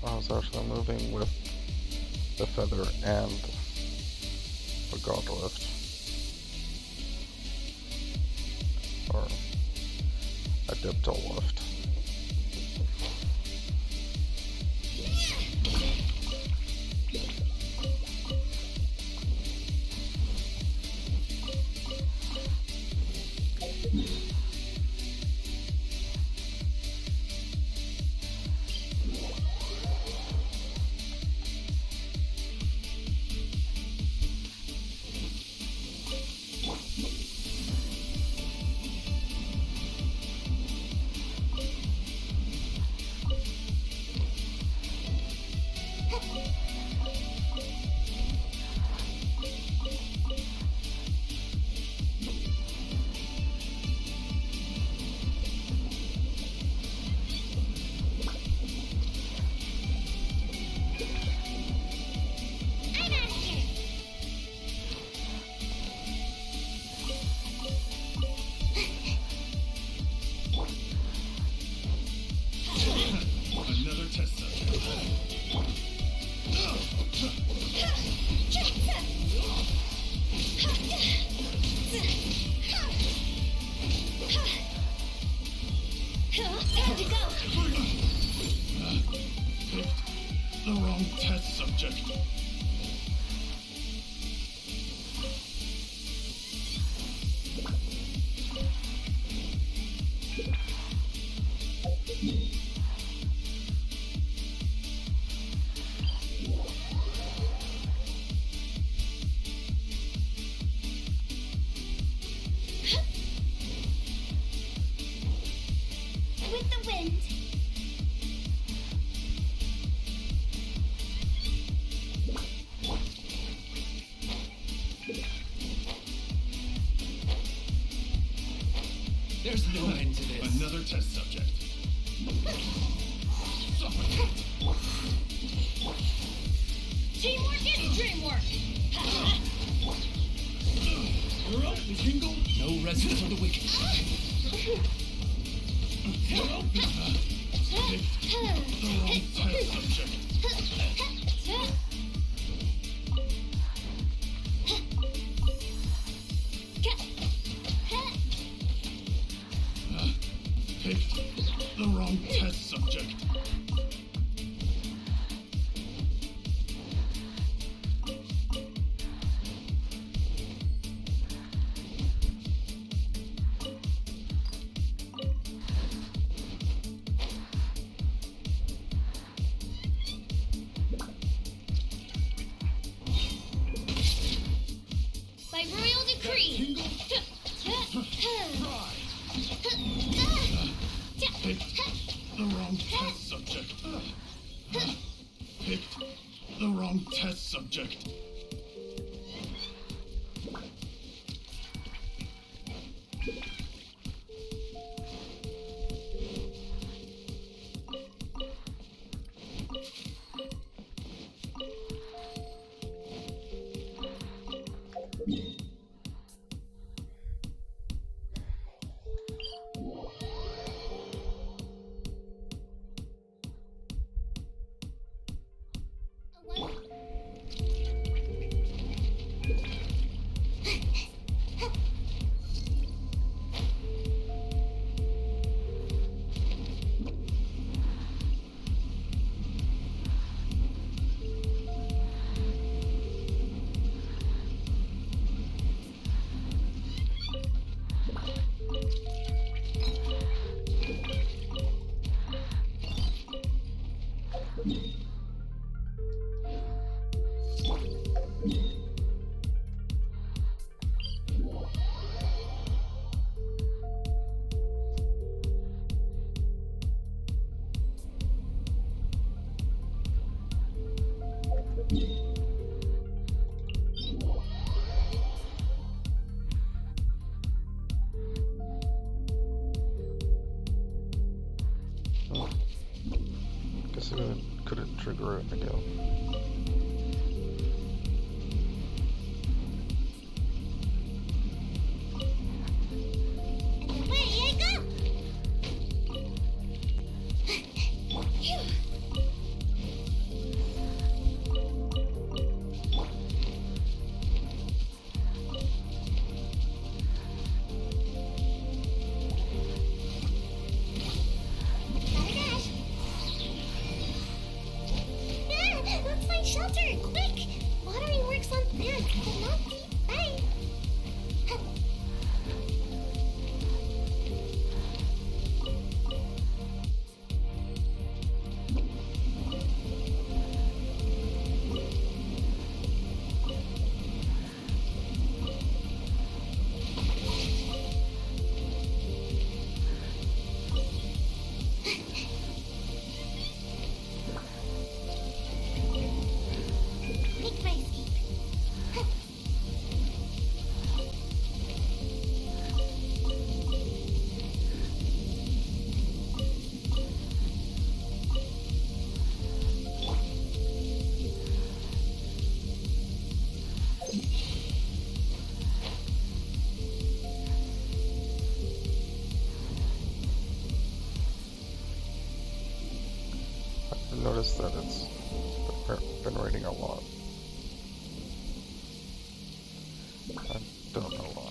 I was actually moving with the feather and the god lift. Or a diptol lift. Another test subject. Time to go. Picked the wrong test subject. With the wind. There's no end to this. Another test subject. Teamwork is dreamwork. You're up, Jingle. No rest for the wicked. Picked the wrong test subject. Picked the wrong test subject. By royal decree. Picked the wrong test subject. Picked the wrong test subject. Guess I couldn't trigger it again. Away I go. noticed that it's been raining a lot. I don't know why.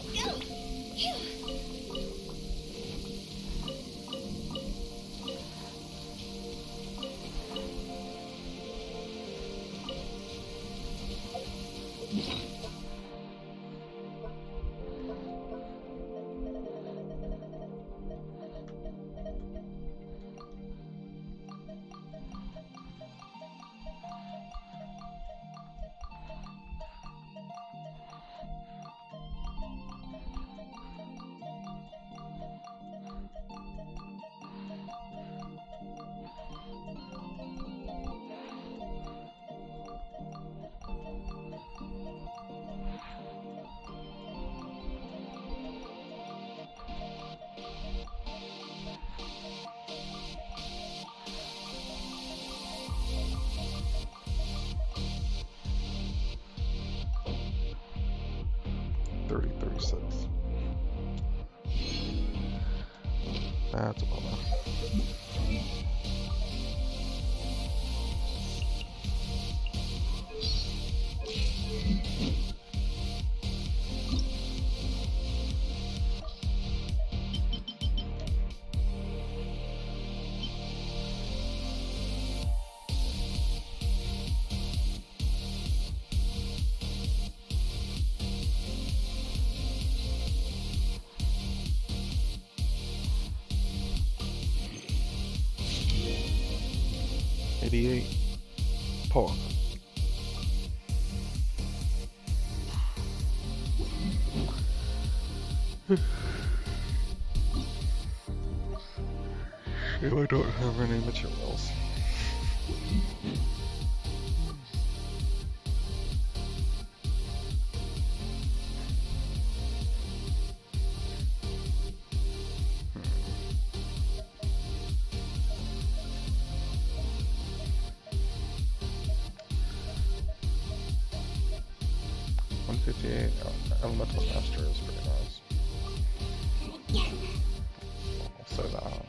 That's a bummer. Pork. I don't have any materials. Elemental Master is pretty nice. I'll say that.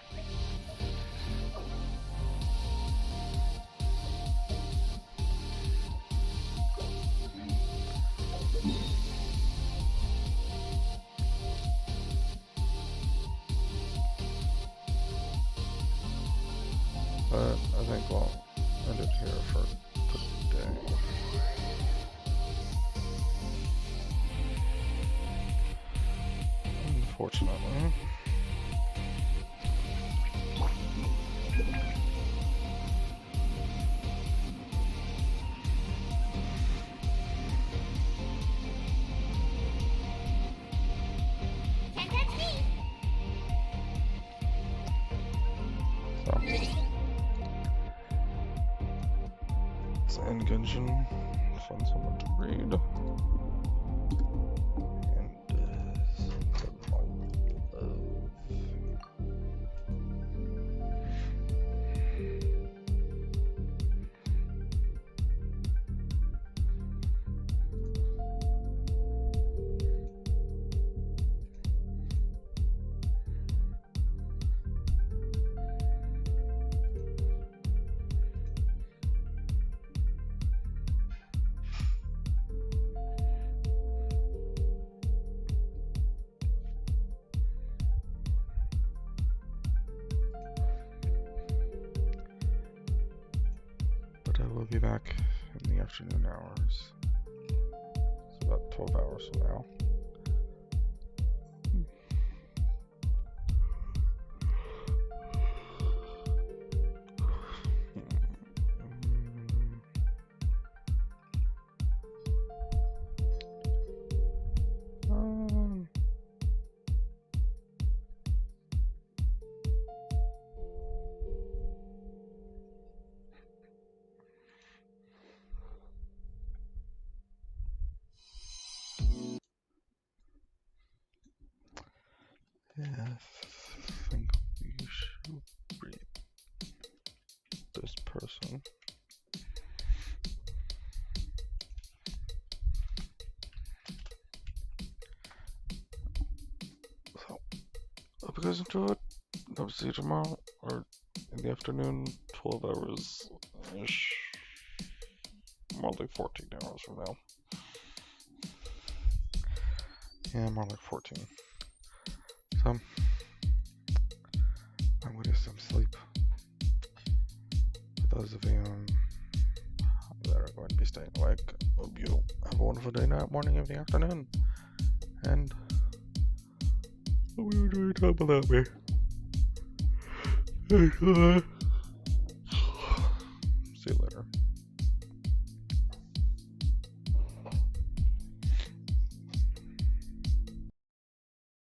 But I think we'll end it here for today. Unfortunately. So, let's end Genshin, find someone to read. I will be back in the afternoon hours. It's about 12 hours from now. I think we should read this person. So, hope you guys enjoyed. Hope to see you tomorrow, or in the afternoon, 12 hours probably 14 hours from now. Yeah, more like 14. So, I'm gonna get some sleep. For those of you that are going to be staying awake, I hope you have a wonderful day, night, morning, evening, afternoon. And hope you enjoy your time without me.